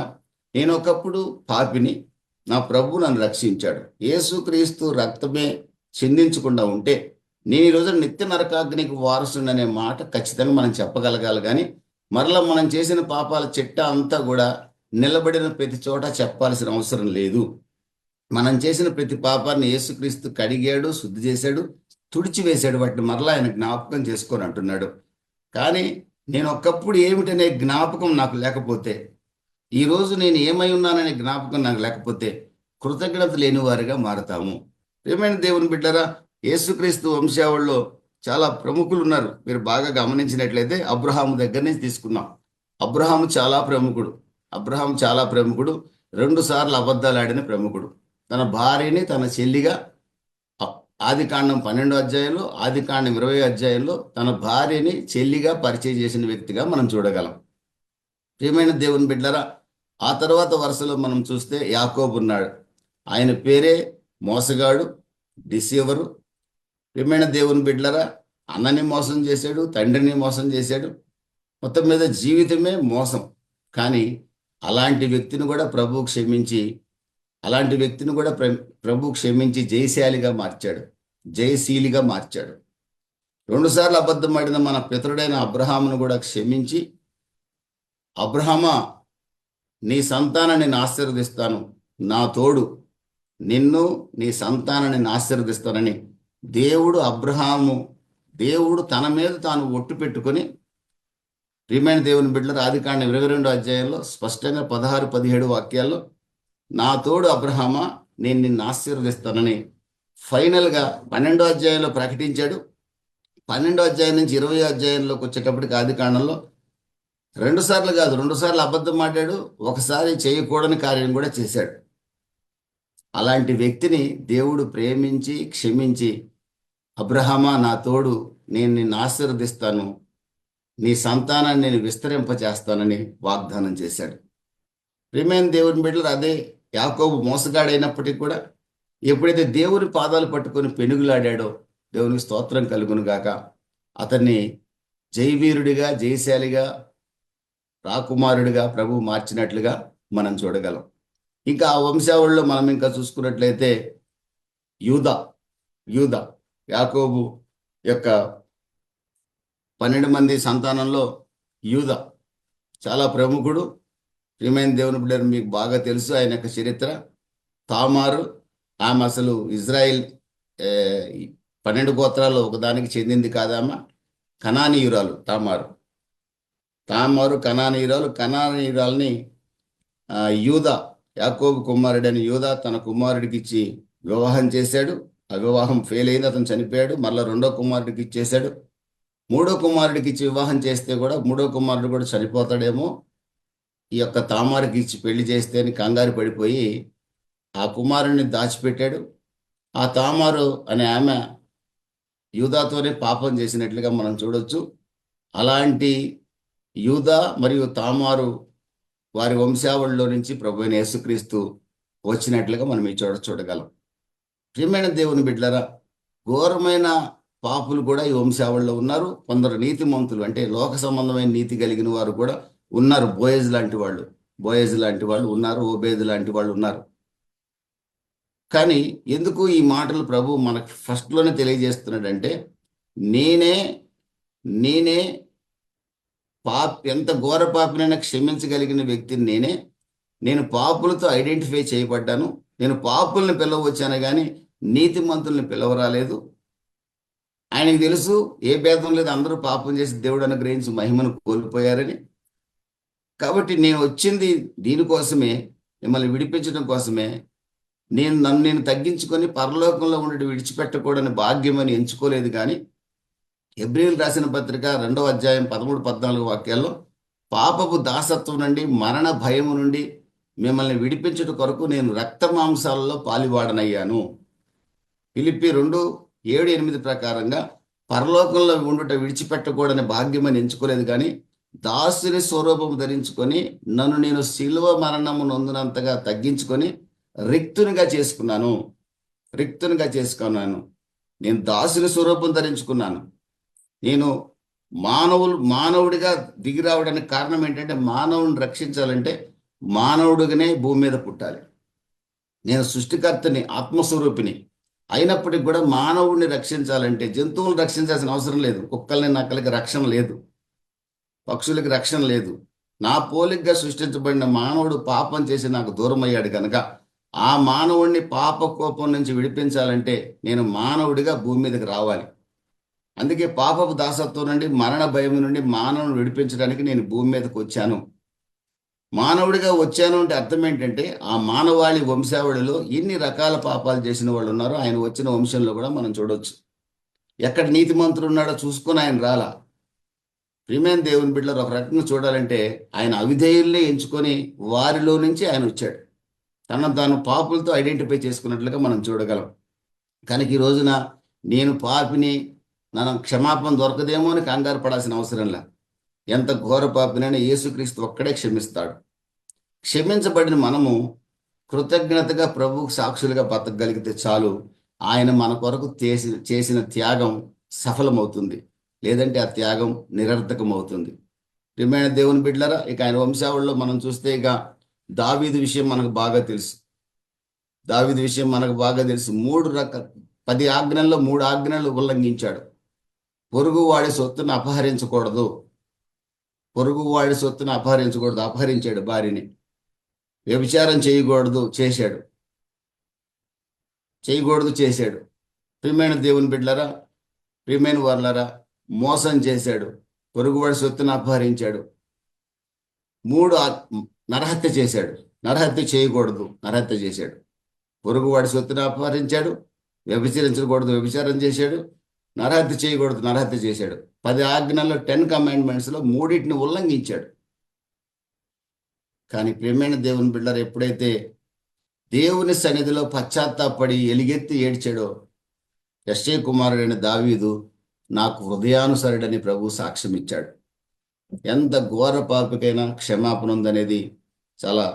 S1: నేను ఒకప్పుడు పాపిని, నా ప్రభు నన్ను రక్షించాడు, యేసుక్రీస్తు రక్తమే చిందించకుండా ఉంటే నేను ఈరోజు నిత్య నరకాగ్నికి వారసుని అనే మాట ఖచ్చితంగా మనం చెప్పగలగాలి. కానీ మరలా మనం చేసిన పాపాల చిట్టా అంతా కూడా నిలబడిన ప్రతి చోట చెప్పాల్సిన అవసరం లేదు. మనం చేసిన ప్రతి పాపాన్ని యేసుక్రీస్తు కడిగాడు, శుద్ధి చేశాడు, తుడిచివేశాడు. వాటిని మరలా ఆయన జ్ఞాపకం చేసుకొని అంటున్నాడు. కానీ నేను ఒకప్పుడు ఏమిటనే జ్ఞాపకం నాకు లేకపోతే, ఈరోజు నేను ఏమై ఉన్నాననే జ్ఞాపకం నాకు లేకపోతే కృతజ్ఞత లేని వారిగా మారతాము. ప్రియమైన దేవుని బిడ్డరా, యేసుక్రీస్తు వంశావళిలో చాలా ప్రముఖులు ఉన్నారు. మీరు బాగా గమనించినట్లయితే అబ్రహాము దగ్గర నుంచి తీసుకున్నాం. అబ్రహాము చాలా ప్రముఖుడు. 2 సార్లు అబద్ధాలు ఆడిన ప్రముఖుడు. తన భార్యని తన చెల్లిగా ఆదికాండం 12వ అధ్యాయంలో, ఆదికాండం 20వ అధ్యాయంలో తన భార్యని చెల్లిగా పరిచయం చేసిన వ్యక్తిగా మనం చూడగలం. ప్రియమైన దేవుని బిడ్డరా, ఆ తర్వాత వరుసలో మనం చూస్తే యాకోబు ఉన్నాడు. ఆయన పేరే మోసగాడు, డిసీవరు. ప్రియమైన దేవుని బిడ్డరా, అన్నని మోసం చేశాడు, తండ్రిని మోసం చేశాడు. మొత్తం మీద జీవితమే మోసం. కానీ అలాంటి వ్యక్తిని కూడా ప్రభు క్షమించి జయశీలిగా మార్చాడు. 2 సార్లు అబద్ధం ఆడిన మన పితరుడైన అబ్రహామును కూడా క్షమించి, అబ్రహామా, నీ సంతానాన్ని నేను ఆశీర్వదిస్తాను, నా తోడు నిన్ను నీ సంతానాన్ని ఆశీర్వదిస్తానని దేవుడు తన మీద తాను ఒట్టు పెట్టుకొని, ప్రియమైన దేవుని బిడ్డలారా, ఆదికాండం 22వ అధ్యాయంలో స్పష్టంగా 16-17 వాక్యాల్లో, నా తోడు అబ్రహామా, నేను నిన్ను ఆశీర్వదిస్తానని ఫైనల్గా 12వ అధ్యాయంలో ప్రకటించాడు. 12వ అధ్యాయం నుంచి 20వ అధ్యాయంలోకి వచ్చేటప్పటికి ఆదికాండంలో 2 సార్లు కాదు, 2 సార్లు అబద్ధం మాట్లాడు, ఒకసారి చేయకూడని కార్యం కూడా చేశాడు. అలాంటి వ్యక్తిని దేవుడు ప్రేమించి క్షమించి, అబ్రహామా, నా తోడు, నేను నిన్ను ఆశీర్వదిస్తాను, నీ సంతానాన్ని నేను విస్తరింపచేస్తానని వాగ్దానం చేశాడు. ప్రియమైన దేవుని బిడ్డలు, అదే యాకోబు మోసగాడైనప్పటికీ కూడా ఎప్పుడైతే దేవుని పాదాలు పట్టుకొని పెనుగులాడాడో, దేవునికి స్తోత్రం కలుగును గాక, అతన్ని జయవీరుడిగా, జయశాలిగా, రాకుమారుడిగా ప్రభు మార్చినట్లుగా మనం చూడగలం. ఇంకా ఆ వంశావళిలో మనం ఇంకా చూసుకున్నట్లయితే యూదా యూదా యాకోబు యొక్క 12 మంది సంతానంలో యూదా చాలా ప్రముఖుడు. ప్రియమైన దేవుని బిడ్డలు, మీకు బాగా తెలుసు ఆయన యొక్క చరిత్ర. తామారు, ఆమె అసలు ఇజ్రాయిల్ 12 గోత్రాల్లో ఒకదానికి చెందింది కాదామా. కనానీయురాలు తామారు కనానీయురాల్ని యూదా, యాకోబు కుమారుడని యూదా తన కుమారుడికి ఇచ్చి వివాహం చేశాడు. ఆ వివాహం ఫెయిల్ అయింది, అతను చనిపోయాడు. మళ్ళీ రెండో కుమారుడికి ఇచ్చేశాడు. మూడో కుమారుడికి ఇచ్చి వివాహం చేస్తే కూడా మూడో కుమారుడు కూడా చనిపోతాడేమో, ఈ యొక్క తామారుకి ఇచ్చి పెళ్లి చేస్తే అని కంగారు పడిపోయి ఆ కుమారుడిని దాచిపెట్టాడు. ఆ తామారు అనే ఆమె యూదాతోనే పాపం చేసినట్లుగా మనం చూడొచ్చు. అలాంటి యూదా మరియు తామారు వారి వంశావళిలో నుంచి ప్రభువైన యేసుక్రీస్తు వచ్చినట్లుగా మనం ఈ చూడగలం. ప్రియమైన దేవుని బిడ్డలారా, ఘోరమైన పాపులు కూడా ఈ వంశావళిలో ఉన్నారు. కొందరు నీతిమంతులు, అంటే లోక సంబంధమైన నీతి కలిగిన వారు కూడా ఉన్నారు. బోయజ్ లాంటి వాళ్ళు ఉన్నారు. ఓబేదు లాంటి వాళ్ళు ఉన్నారు. కానీ ఎందుకు ఈ మాటలు ప్రభు మనకు ఫస్ట్లోనే తెలియజేస్తున్నాడంటే, నేనే ఎంత ఘోర పాపినైనా క్షమించగలిగిన వ్యక్తిని నేను పాపులతో ఐడెంటిఫై చేయబడ్డాను. నేను పాపుల్ని పిలవచ్చాను కానీ నీతిమంతుల్ని పిలవరాలేదు. ఆయనకు తెలుసు ఏ భేదం లేదు, అందరూ పాపం చేసి దేవుడు అనుగ్రహించి మహిమను కోల్పోయారని. కాబట్టి నేను వచ్చింది దీనికోసమే, మిమ్మల్ని విడిపించడం కోసమే. నన్ను నేను తగ్గించుకొని పరలోకంలో ఉండి విడిచిపెట్టకూడని భాగ్యమని ఎంచుకోలేదు. కానీ హెబ్రీయులు రాసిన పత్రిక 2వ అధ్యాయం 13-14 వాక్యాల్లో పాపపు దాసత్వం నుండి, మరణ భయము నుండి మిమ్మల్ని విడిపించుట కొరకు నేను రక్త మాంసాలలో పాలివాడనయ్యాను. ఫిలిప్పీ 2:7-8 ప్రకారంగా పరలోకంలో ఉండుట విడిచిపెట్టకూడని భాగ్యమని ఎంచుకోలేదు, కానీ దాసుని స్వరూపము ధరించుకొని నన్ను నేను శిలువ మరణము నొందినంతగా తగ్గించుకొని రిక్తునిగా చేసుకున్నాను. నేను దాసుని స్వరూపం ధరించుకున్నాను. నేను మానవుడిగా దిగి రావడానికి కారణం ఏంటంటే, మానవుని రక్షించాలంటే మానవుడిగానే భూమి మీద పుట్టాలి. నేను సృష్టికర్తని, ఆత్మస్వరూపిని అయినప్పటికీ కూడా మానవుడిని రక్షించాలంటే జంతువులను రక్షించాల్సిన అవసరం లేదు. కుక్కల్ని, నక్కలకి రక్షణ లేదు, పక్షులకి రక్షణ లేదు. నా పోలికగా సృష్టించబడిన మానవుడు పాపం చేసి నాకు దూరం అయ్యాడు కనుక ఆ మానవుడిని పాప కోపం నుంచి విడిపించాలంటే నేను మానవుడిగా భూమి మీదకి రావాలి. అందుకే పాపపు దాసత్వం నుండి, మరణ భయం నుండి మానవుని విడిపించడానికి నేను భూమి మీదకి వచ్చాను. మానవుడిగా వచ్చాను అంటే అర్థం ఏంటంటే, ఆ మానవాళి వంశావళిలో ఎన్ని రకాల పాపాలు చేసిన వాళ్ళు ఉన్నారో ఆయన వచ్చిన వంశంలో కూడా మనం చూడవచ్చు. ఎక్కడ నీతిమంతుడు ఉన్నాడో చూసుకొని ఆయన రాలా. ప్రియమైన దేవుని బిడ్డలు, ఒక రకంగా చూడాలంటే ఆయన అవిధేయుల్ని ఎంచుకొని వారిలో నుంచి ఆయన వచ్చాడు. తాను పాపులతో ఐడెంటిఫై చేసుకున్నట్లుగా మనం చూడగలం. కనుక ఈ రోజున నేను పాపిని, నన్ను క్షమాపణ దొరకదేమో అని కంగారు పడాల్సిన అవసరంలా. ఎంత ఘోర పాపినైనా యేసుక్రీస్తు ఒక్కడే క్షమిస్తాడు. క్షమించబడిన మనము కృతజ్ఞతగా ప్రభువుకు సాక్షులుగా బతకగలిగితే చాలు. ఆయన మన కొరకు చేసిన త్యాగం సఫలమవుతుంది, లేదంటే ఆ త్యాగం నిరర్థకం అవుతుంది. ప్రియమైన దేవుని బిడ్డలారా, ఇక ఆయన వంశావళిలో మనం చూస్తే ఇక దావీదు విషయం మనకు బాగా తెలుసు. 10 ఆజ్ఞల్లో 3 ఆజ్ఞలు ఉల్లంఘించాడు. పొరుగువాడి సొత్తును అపహరించకూడదు, అపహరించాడు. భార్యని వ్యభిచారం చేయకూడదు, చేశాడు. ప్రియమైన దేవుని బిడ్డలారా, ప్రియమైన వారులారా, మోసం చేశాడు, పొరుగువాడి సొత్తును అపహరించాడు. 3 నరహత్య చేశాడు. నరహత్య చేయకూడదు, నరహత్య చేశాడు. పొరుగువాడి సొత్తును అపహరించాడు, వ్యభిచరించకూడదు, వ్యభిచారం చేశాడు. నరహత్య చేయకూడదు, నరహత్య చేశాడు. 10 ఆజ్ఞల్లో 10 కమాండ్మెంట్స్లో 3 ఉల్లంఘించాడు. కానీ ప్రియమైన దేవుని బిడ్డలారా, ఎప్పుడైతే దేవుని సన్నిధిలో పశ్చాత్తాపడి ఎలుగెత్తి ఏడ్చాడో, యెష్షై కుమారుడైన దావీదు నాకు హృదయానుసరుడని ప్రభు సాక్ష్యం ఇచ్చాడు. ఎంత ఘోర పాపికైనా క్షమాపణ ఉందనేది చాలా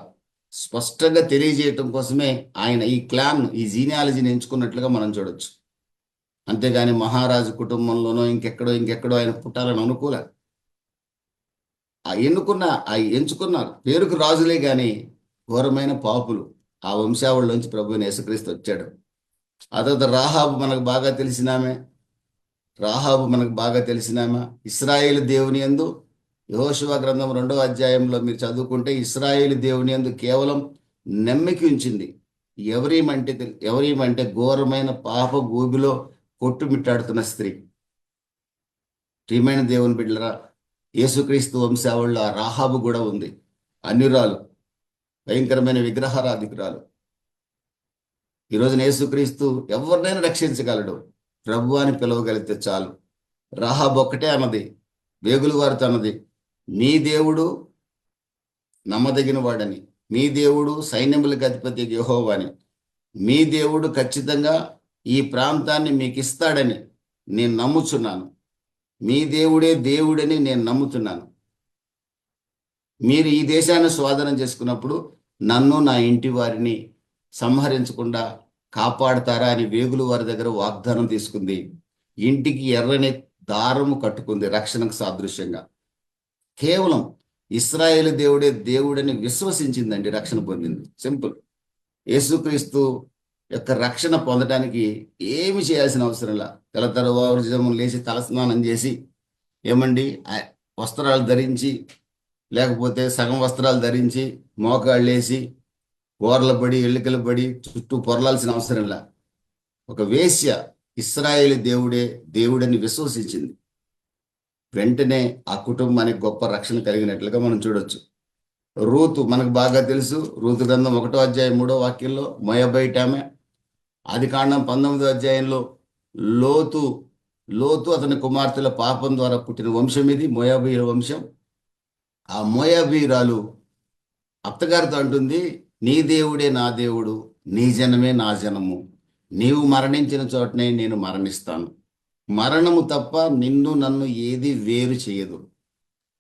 S1: స్పష్టంగా తెలియజేయటం కోసమే ఆయన ఈ జీనియాలజీని ఎంచుకున్నట్లుగా మనం చూడొచ్చు. అంతేగాని మహారాజు కుటుంబంలోనో ఇంకెక్కడో ఆయన పుట్టాలని అనుకోలే. ఎంచుకున్నారు పేరుకు రాజులే గాని ఘోరమైన పాపులు. ఆ వంశావళిలోంచి ప్రభువైన యేసుక్రీస్తు వచ్చాడు. ఆ తర్వాత రాహాబు మనకు బాగా తెలిసినామా. ఇశ్రాయేలు దేవుని యందు యెహోషువ గ్రంథం 2వ అధ్యాయంలో మీరు చదువుకుంటే ఇశ్రాయేలు దేవుని యందు కేవలం నమ్మిక ఉంచింది. ఎవరేమంటే ఘోరమైన పాప గూబిలో కొట్టుమిట్టాడుతున్న స్త్రీ. ప్రియమైన దేవుని బిడ్డలరా, యేసుక్రీస్తు వంశావళిలో ఆ రాహాబు కూడా ఉంది. అన్యురాలు, భయంకరమైన విగ్రహారాధికురాలు. ఈరోజు యేసుక్రీస్తు ఎవరినైనా రక్షించగలడు. ప్రభు అని పిలవగలిగితే చాలు. రాహాబు ఒక్కటే అన్నది, వేగుల వారితో అన్నది, మీ దేవుడు నమ్మదగిన వాడని, మీ దేవుడు సైన్యములకు అధిపతి యెహోవా అని, మీ దేవుడు ఖచ్చితంగా ఈ ప్రాంతాన్ని మీకు ఇస్తాడని నేను నమ్ముచున్నాను. మీ దేవుడే దేవుడని నేను నమ్ముతున్నాను. మీరు ఈ దేశాన్ని స్వాధీనం చేసుకున్నప్పుడు నన్ను నా ఇంటి వారిని సంహరించకుండా కాపాడతారా అని వేగులు వారి దగ్గర వాగ్దానం తీసుకుంది. ఇంటికి ఎర్రని దారము కట్టుకుంది రక్షణకు సాదృశ్యంగా. కేవలం ఇశ్రాయేలు దేవుడే దేవుడని విశ్వసించిందండి, రక్షణ పొందింది. సింపుల్. యేసుక్రీస్తు యొక్క రక్షణ పొందడానికి ఏమి చేయాల్సిన అవసరంలా. తెల్లవారుజామున లేచి తలస్నానం చేసి వస్త్రాలు ధరించి, లేకపోతే సగం వస్త్రాలు ధరించి మోకాళ్ళు వేసి కూరలు పడి ఎళ్ళికలు పడి చుట్టూ పొరలాల్సిన అవసరంలా. ఒక వేశ్య ఇశ్రాయేలు దేవుడే దేవుడని విశ్వసించింది. వెంటనే ఆ కుటుంబానికి గొప్ప రక్షణ కలిగినట్లుగా మనం చూడొచ్చు. రూతు మనకు బాగా తెలుసు. రూతు గ్రంథం 1వ అధ్యాయం 3వ వాక్యంలో మోయాబీయుట ఆమె. ఆదికాండం 19వ అధ్యాయంలో లోతు అతని కుమార్తెల పాపం ద్వారా పుట్టిన వంశం ఇది, మోయాబీయుల వంశం. ఆ మోయాబీయురాలు అత్తగారితో అంటుంది, నీ దేవుడే నా దేవుడు, నీ జనమే నా జనము, నీవు మరణించిన చోటనే నేను మరణిస్తాను. మరణము తప్ప నిన్ను నన్ను ఏది వేరు చేయదు.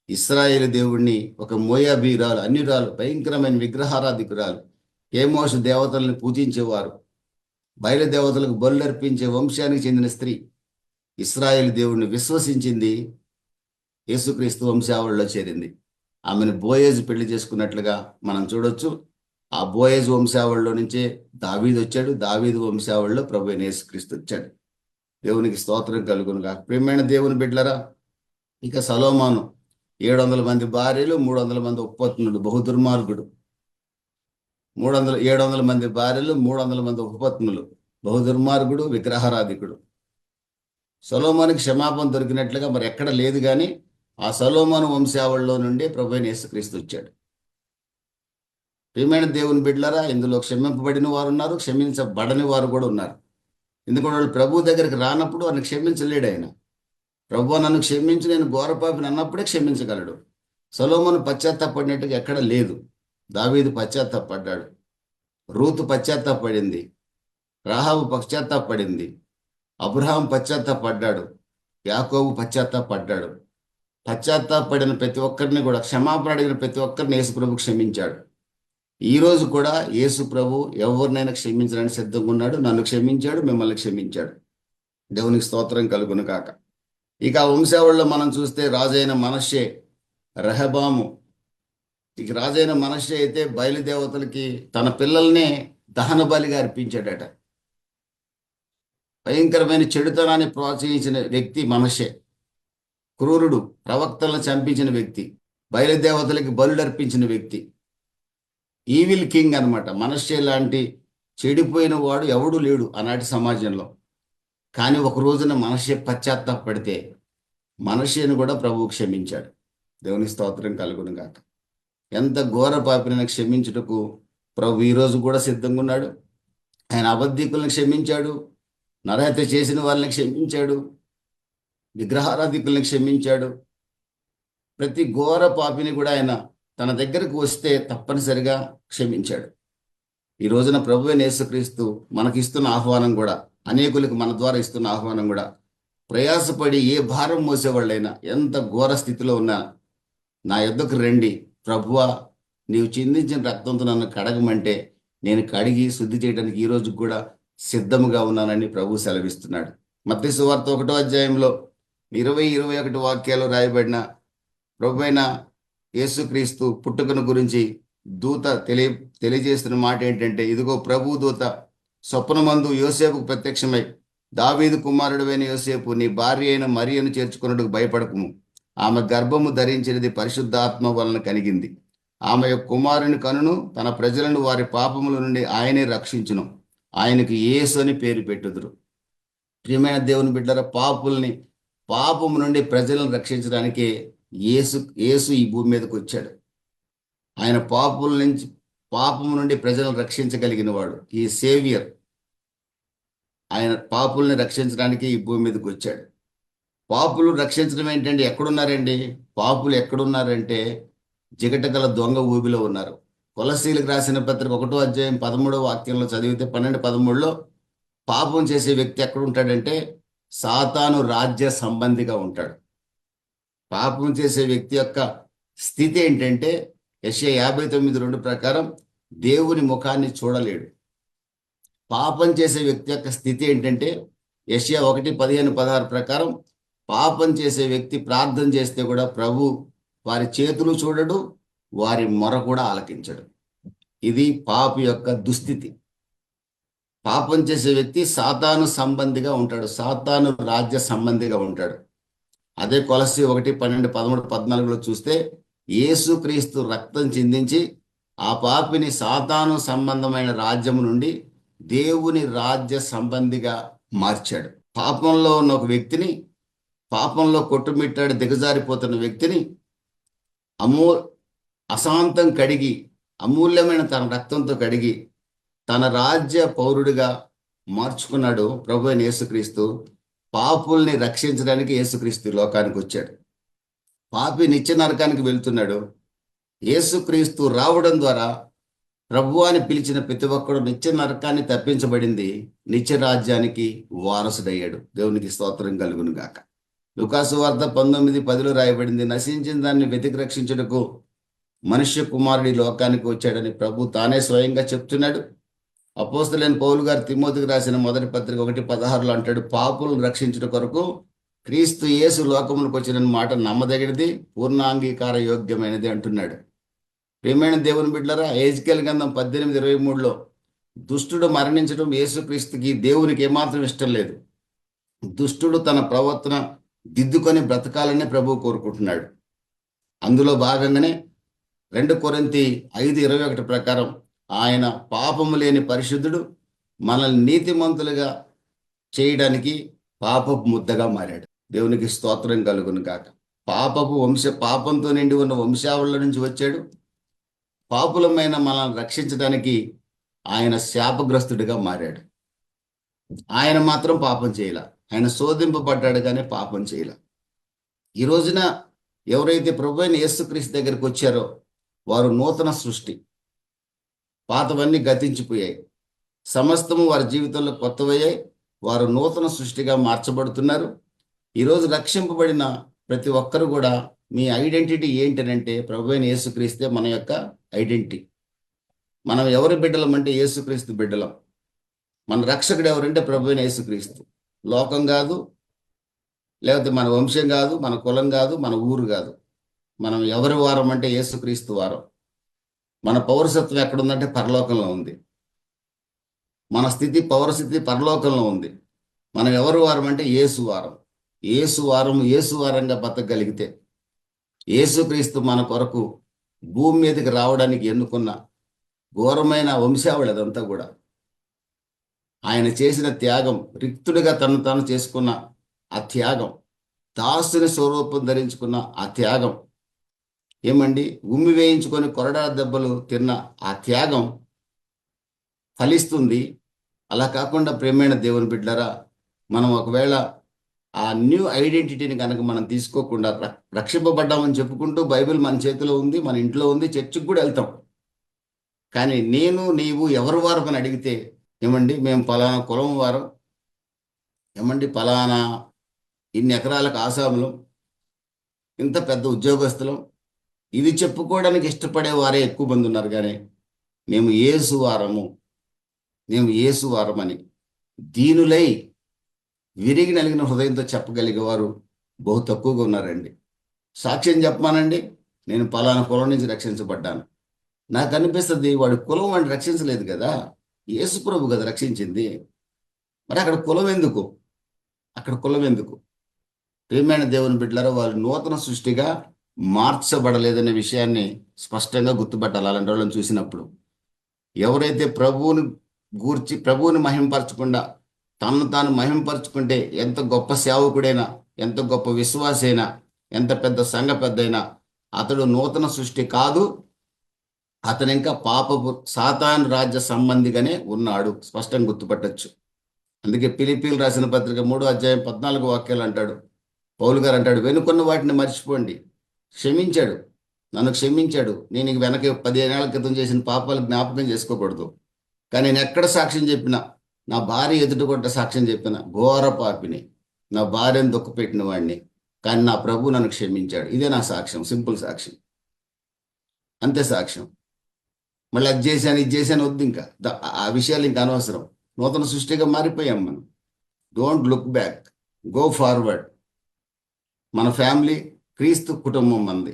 S1: ఇశ్రాయేలు దేవుణ్ణి ఒక మోయాబీయురాలు, అన్యురాలు, భయంకరమైన విగ్రహారాధికురాలు, కేమోషు దేవతలను పూజించేవారు, బయలుదేవతలకు బలులర్పించే వంశానికి చెందిన స్త్రీ ఇశ్రాయేలు దేవుణ్ణి విశ్వసించింది. యేసుక్రీస్తు వంశావళిలో చేరింది. ఆమెను బోయేజు పెళ్లి చేసుకున్నట్లుగా మనం చూడొచ్చు. ఆ బోయేజు వంశావళిలో నుంచే దావీదు వచ్చాడు. దావీదు వంశావళిలో ప్రభువైన యేసుక్రీస్తు వచ్చాడు. దేవునికి స్తోత్రం కలుగునుగా. ప్రియమైన దేవుని బిడ్డలరా, ఇక సొలొమోను 700 మంది భార్యలు, 300 మంది ఉపపత్నులు, బహుదుర్మార్గుడు. 700 మంది భార్యలు, 300 మంది ఉపపత్నులు, బహుదుర్మార్గుడు, విగ్రహారాధికుడు. సొలొమోనుకి క్షమాపణ దొరికినట్లుగా మరి ఎక్కడ లేదు. కానీ ఆ సొలొమోను వంశావళిలో నుండి ప్రభువైన యేసుక్రీస్తు వచ్చాడు. ప్రియమైన దేవుని బిడ్డలారా, ఇందులో క్షమింపబడిన వారు ఉన్నారు, క్షమించబడని వారు కూడా ఉన్నారు. ఎందుకంటే వాళ్ళు ప్రభు దగ్గరికి రానప్పుడు వారిని క్షమించలేడు. ఆయన ప్రభు నన్ను క్షమించి నేను ఘోరపాపిని అన్నప్పుడే క్షమించగలడు. సొలొమోను పశ్చాత్తాపడినట్టుగా ఎక్కడ లేదు. దావీదు పశ్చాత్తాపడ్డాడు, రూతు పశ్చాత్తాపడింది, రాహాబు పశ్చాత్తాపడింది, అబ్రహాం పశ్చాత్తాపడ్డాడు, యాకోబు పశ్చాత్తాపడ్డాడు. పశ్చాత్తాపడిన ప్రతి ఒక్కరిని కూడా, క్షమాపణ అడిగిన ప్రతి ఒక్కరిని యేసు ప్రభు క్షమించాడు. ఈ రోజు కూడా యేసు ప్రభు ఎవరినైనా క్షమించడానికి సిద్ధంగా ఉన్నాడు. నన్ను క్షమించాడు, మిమ్మల్ని క్షమించాడు. దేవునికి స్తోత్రం కలుగును కాక. ఇక ఆ వంశావళిలో మనం చూస్తే రాజైన మనష్షే, రెహబాము. ఇక రాజైన మనష్షే అయితే బయలుదేవతలకి తన పిల్లల్నే దహన బలిగా అర్పించాడట. భయంకరమైన చెడుతనాన్ని ప్రోత్సహించిన వ్యక్తి మనష్షే. క్రూరుడు, ప్రవక్తలను చంపించిన వ్యక్తి, బయలుదేవతలకి బలులు అర్పించిన వ్యక్తి, ఈవిల్ కింగ్ అనమాట. మనష్షే లాంటి చెడిపోయిన వాడు ఎవడూ లేడు ఆనాటి సమాజంలో. కానీ ఒక రోజున మనష్షే పశ్చాత్తాపడితే మనష్షేను కూడా ప్రభువు క్షమించాడు. దేవుని స్తోత్రం కలుగును గాక. ఎంత ఘోర పాపిని క్షమించుటకు ప్రభు ఈరోజు కూడా సిద్ధంగా ఉన్నాడు. ఆయన అబద్ధికులను క్షమించాడు, నరహత్య చేసిన వాళ్ళని క్షమించాడు, విగ్రహారాధికులను క్షమించాడు. ప్రతి ఘోర పాపిని కూడా ఆయన తన దగ్గరకు వస్తే తప్పనిసరిగా క్షమించాడు. ఈ రోజున ప్రభువైన యేసుక్రీస్తు మనకిస్తున్న ఆహ్వానం కూడా, అనేకులకు మన ద్వారా ఇస్తున్న ఆహ్వానం కూడా, ప్రయాసపడి ఏ భారం మోసేవాళ్ళైనా, ఎంత ఘోర స్థితిలో ఉన్నా నా యొద్దకు రండి, ప్రభువా నీవు చిందించిన రక్తంతో నన్ను కడగమంటే నేను కడిగి శుద్ధి చేయడానికి ఈ రోజు కూడా సిద్ధముగా ఉన్నానని ప్రభు సెలవిస్తున్నాడు. మత్తయి సువార్త 1వ అధ్యాయంలో 20-21 వాక్యాలు రాయబడిన ప్రభువైన యేసుక్రీస్తు పుట్టుకను గురించి దూత తెలియజేస్తున్న మాట ఏంటంటే, ఇదిగో ప్రభు దూత స్వప్నమందు యోసేపుకు ప్రత్యక్షమై, దావీదు కుమారుడైన యోసేపు, నీ భార్య అయిన మరియను చేర్చుకున్నట్టుకు భయపడకుము. ఆమె గర్భము ధరించినది పరిశుద్ధాత్మ వలన కలిగింది. ఆమె యొక్క కుమారుని కనును, తన ప్రజలను వారి పాపముల నుండి ఆయనే రక్షించును. ఆయనకు యేసు అని పేరు పెట్టుదురు. ప్రియమైన దేవుని బిడ్డల, పాపము నుండి ప్రజలను రక్షించడానికి యేసు ఈ భూమి మీదకి వచ్చాడు. ఆయన పాపము నుండి ప్రజలను రక్షించగలిగిన వాడు, ఈ సేవియర్. ఆయన పాపుల్ని రక్షించడానికి ఈ భూమి మీదకి వచ్చాడు. పాపులు రక్షించడం ఏంటంటే, ఎక్కడున్నారండి? పాపులు ఎక్కడున్నారంటే జిగటగల దొంగ ఊబిలో ఉన్నారు. కొలసీలకు రాసిన పత్రిక 1వ అధ్యాయం 13వ వాక్యంలో చదివితే 12-13లో పాపం చేసే వ్యక్తి ఎక్కడుంటాడంటే సాతాను రాజ్య సంబంధిగా ఉంటాడు. పాపం చేసే వ్యక్తి యొక్క స్థితి ఏంటంటే యెషయా 59:2 ప్రకారం దేవుని ముఖాన్ని చూడలేడు. పాపం చేసే వ్యక్తి యొక్క స్థితి ఏంటంటే యెషయా 1:15-16 ప్రకారం పాపం చేసే వ్యక్తి ప్రార్థన చేస్తే కూడా ప్రభు వారి చేతులు చూడడు, వారి మొర కూడా ఆలకించడు. ఇది పాపి యొక్క దుస్థితి. పాపం చేసే వ్యక్తి సాతాను సంబంధిగా ఉంటాడు, సాతాను రాజ్య సంబంధిగా ఉంటాడు. అదే కొలస్సీ 1:12-13-14లో చూస్తే యేసుక్రీస్తు రక్తం చిందించి ఆ పాపిని సాతాను సంబంధమైన రాజ్యం నుండి దేవుని రాజ్య సంబంధిగా మార్చాడు. పాపంలో ఉన్న ఒక వ్యక్తిని, పాపంలో కొట్టుమిట్టాడు దిగజారిపోతున్న వ్యక్తిని అశాంతం కడిగి, అమూల్యమైన తన రక్తంతో కడిగి తన రాజ్య పౌరుడిగా మార్చుకున్నాడు ప్రభు అయిన యేసుక్రీస్తు. పాపుల్ని రక్షించడానికి యేసుక్రీస్తు లోకానికి వచ్చాడు. పాపి నిత్య నరకానికి వెళ్తున్నాడు. యేసుక్రీస్తు రావడం ద్వారా ప్రభు అని పిలిచిన ప్రతి ఒక్కడు నిత్య నరకాన్ని తప్పించబడింది, నిత్య రాజ్యానికి వారసుడయ్యాడు. దేవునికి స్తోత్రం కలుగును గాక. లూకాసు వార్త 19:10లో రాయబడింది, నశించిన దాన్ని వెతికి రక్షించుటకు మనుష్య కుమారుడి లోకానికి వచ్చాడని ప్రభు తానే స్వయంగా చెప్తున్నాడు. అపోస్తలుడైన పౌలు గారు తిమోతికి రాసిన మొదటి పత్రిక 1:16లో అంటాడు, పాపులను రక్షించుట కొరకు క్రీస్తు యేసు లోకములకు వచ్చిన మాట నమ్మదగినది, పూర్ణాంగీకార యోగ్యమైనది అంటున్నాడు. ప్రియమైన దేవుని బిడ్డలారా, ఎహెజ్కేలు గ్రంథం 18:23లో దుష్టుడు మరణించడం యేసుక్రీస్తుకి దేవునికి ఏమాత్రం ఇష్టం లేదు. దుష్టుడు తన ప్రవర్తన దిద్దుకొని బ్రతకాలని ప్రభు కోరుకుంటున్నాడు. అందులో భాగంగానే 2 కొరింథీ 5:21 ప్రకారం ఆయన పాపము లేని పరిశుద్ధుడు, మనల్ని నీతిమంతులుగా చేయడానికి పాపపు ముద్దగా మారాడు. దేవునికి స్తోత్రం కలుగును కాక. పాపంతో నిండి ఉన్న వంశావళుల నుంచి వచ్చాడు. పాపులమైన మనల్ని రక్షించడానికి ఆయన శాపగ్రస్తుడిగా మారాడు. ఆయన మాత్రం పాపం చేయల. ఆయన శోధింపబడ్డాడు కానీ పాపం చేయల. ఈ రోజున ఎవరైతే ప్రభు అయిన యేసుక్రీస్తు దగ్గరికి వచ్చారో వారు నూతన సృష్టి. పాతవన్నీ గతించిపోయాయి, సమస్తము వారి జీవితంలో కొత్తవయ్యాయి. వారు నూతన సృష్టిగా మార్చబడుతున్నారు. ఈరోజు రక్షింపబడిన ప్రతి ఒక్కరు కూడా మీ ఐడెంటిటీ ఏంటనంటే ప్రభు అయిన యేసుక్రీస్తే మన యొక్క ఐడెంటిటీ. మనం ఎవరి బిడ్డలం అంటే యేసుక్రీస్తు బిడ్డలం. మన రక్షకుడు ఎవరంటే ప్రభు అయిన యేసుక్రీస్తు. లోకం కాదు, లేకపోతే మన వంశం కాదు, మన కులం కాదు, మన ఊరు కాదు. మనం ఎవరి వారం అంటే యేసుక్రీస్తు వారం. మన పౌరసత్వం ఎక్కడుందంటే పరలోకంలో ఉంది. మన పౌరస్థితి పరలోకంలో ఉంది. మనం ఎవరి వారం అంటే యేసు వారం. యేసు వారంగా బతకగలిగితే, యేసుక్రీస్తు మన కొరకు భూమి మీదకి రావడానికి ఎన్నుకున్న ఘోరమైన వంశావళి అదంతా కూడా. ఆయన చేసిన త్యాగం, రిక్తుడిగా తను చేసుకున్న ఆ త్యాగం, దాసుని స్వరూపం ధరించుకున్న ఆ త్యాగం, ఏమండి ఉమ్మి వేయించుకొని కొరడా దెబ్బలు తిన్న ఆ త్యాగం ఫలిస్తుంది. అలా కాకుండా ప్రియమైన దేవుని బిడ్డలారా, మనం ఒకవేళ ఆ న్యూ ఐడెంటిటీని కనుక మనం తీసుకోకుండా రక్షింపబడ్డామని చెప్పుకుంటూ బైబిల్ మన చేతిలో ఉంది, మన ఇంట్లో ఉంది, చర్చికి కూడా వెళ్తాం. కానీ నీవు ఎవరి వారం అని అడిగితే, ఏమండి మేము పలానా కులం వారం, ఏమండి పలానా ఇన్ని ఎకరాలకు ఆసాములం, ఇంత పెద్ద ఉద్యోగస్తులం, ఇది చెప్పుకోవడానికి ఇష్టపడే వారే ఎక్కువ మంది ఉన్నారు. కానీ మేము యేసు వారమని దీనులై విరిగి నలిగిన హృదయంతో చెప్పగలిగే వారు బహు తక్కువగా ఉన్నారండి. సాక్ష్యం చెప్పమానండి, నేను పలానా కులం నుంచి రక్షించబడ్డాను. నాకు అనిపిస్తుంది వాడి కులం వాడిని రక్షించలేదు కదా, యేసు ప్రభు కదా రక్షించింది. మరి అక్కడ కులం ఎందుకు? అక్కడ కులం ఎందుకు? ప్రియమైన దేవుని బిడ్డలారా, వారు నూతన సృష్టిగా మార్చబడలేదనే విషయాన్ని స్పష్టంగా గుర్తుపట్టాలి అలాంటి వాళ్ళని చూసినప్పుడు. ఎవరైతే ప్రభువుని మహింపరచకుండా తనను తాను మహింపరచుకుంటే, ఎంత గొప్ప సేవకుడైనా, ఎంత గొప్ప విశ్వాసైనా, ఎంత పెద్ద సంఘ పెద్దయినా, అతడు నూతన సృష్టి కాదు. అతను ఇంకా పాపపు సాతాను రాజ్య సంబంధిగానే ఉన్నాడు. స్పష్టంగా గుర్తుపట్టచ్చు. అందుకే ఫిలిప్పీయులు రాసిన పత్రిక 3:14 అంటాడు, పౌలు గారు అంటాడు, వెనుకున్న వాటిని మర్చిపోండి. క్షమించాడు, నన్ను క్షమించాడు. నేను ఇంక వెనక 15 ఏళ్ల క్రితం చేసిన పాపాలు జ్ఞాపకం చేసుకోకూడదు. కానీ నేను ఎక్కడ సాక్ష్యం చెప్పినా, నా భార్య ఎదుట కొట్ట సాక్ష్యం చెప్పిన ఘోర పాపిని, నా భార్యను దుఃఖపెట్టిన వాడిని, కానీ నా ప్రభు నన్ను క్షమించాడు. ఇదే నా సాక్ష్యం, సింపుల్ సాక్ష్యం, అంతే సాక్ష్యం. మళ్ళీ అది చేశాను ఇది చేశాను వద్దు, ఇంకా ఆ విషయాలు ఇంకా అనవసరం. నూతన సృష్టిగా మారిపోయాం మనం. Don't look back, go forward. మన ఫ్యామిలీ క్రీస్తు కుటుంబం మంది.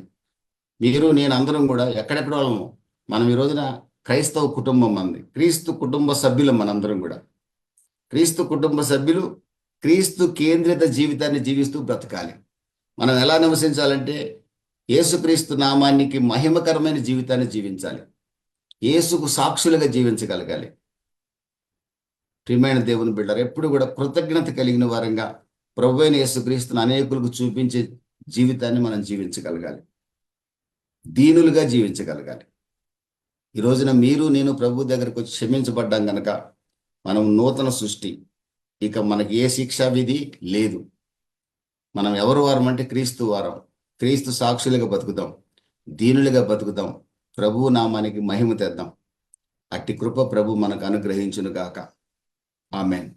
S1: మీరు నేను అందరం కూడా ఎక్కడెక్కడ వాళ్ళము. మనం ఈ రోజున క్రైస్తవ కుటుంబం మంది, క్రీస్తు కుటుంబ సభ్యులు మనందరం కూడా. క్రీస్తు కుటుంబ సభ్యులు క్రీస్తు కేంద్రిత జీవితాన్ని జీవిస్తూ బ్రతకాలి. మనం ఎలా నివసించాలంటే యేసుక్రీస్తు నామానికి మహిమకరమైన జీవితాన్ని జీవించాలి. యేసుకు సాక్షులుగా జీవించగలగాలి. ప్రియమైన దేవుని బిడ్డలారా, ఎప్పుడు కూడా కృతజ్ఞత కలిగిన వారంగా ప్రభువైన యేసుక్రీస్తును అనేకులకు చూపించే జీవితాన్ని మనం జీవించగలగాలి. దీనులుగా జీవించగలగాలి. ఈ రోజున మీరు నేను ప్రభు దగ్గరకు వచ్చి క్షమించబడ్డాం గనక మనం నూతన సృష్టి. ఇక మనకి ఏ శిక్షా విధి లేదు. మనం ఎవరు వారం అంటే క్రీస్తు వారం. క్రీస్తు సాక్షులుగా బతుకుదాం, దీనులుగా బతుకుదాం, ప్రభు నామానికి మహిమ తెద్దాం. అట్టి కృప ప్రభు మనకు అనుగ్రహించును గాక. ఆమేన్.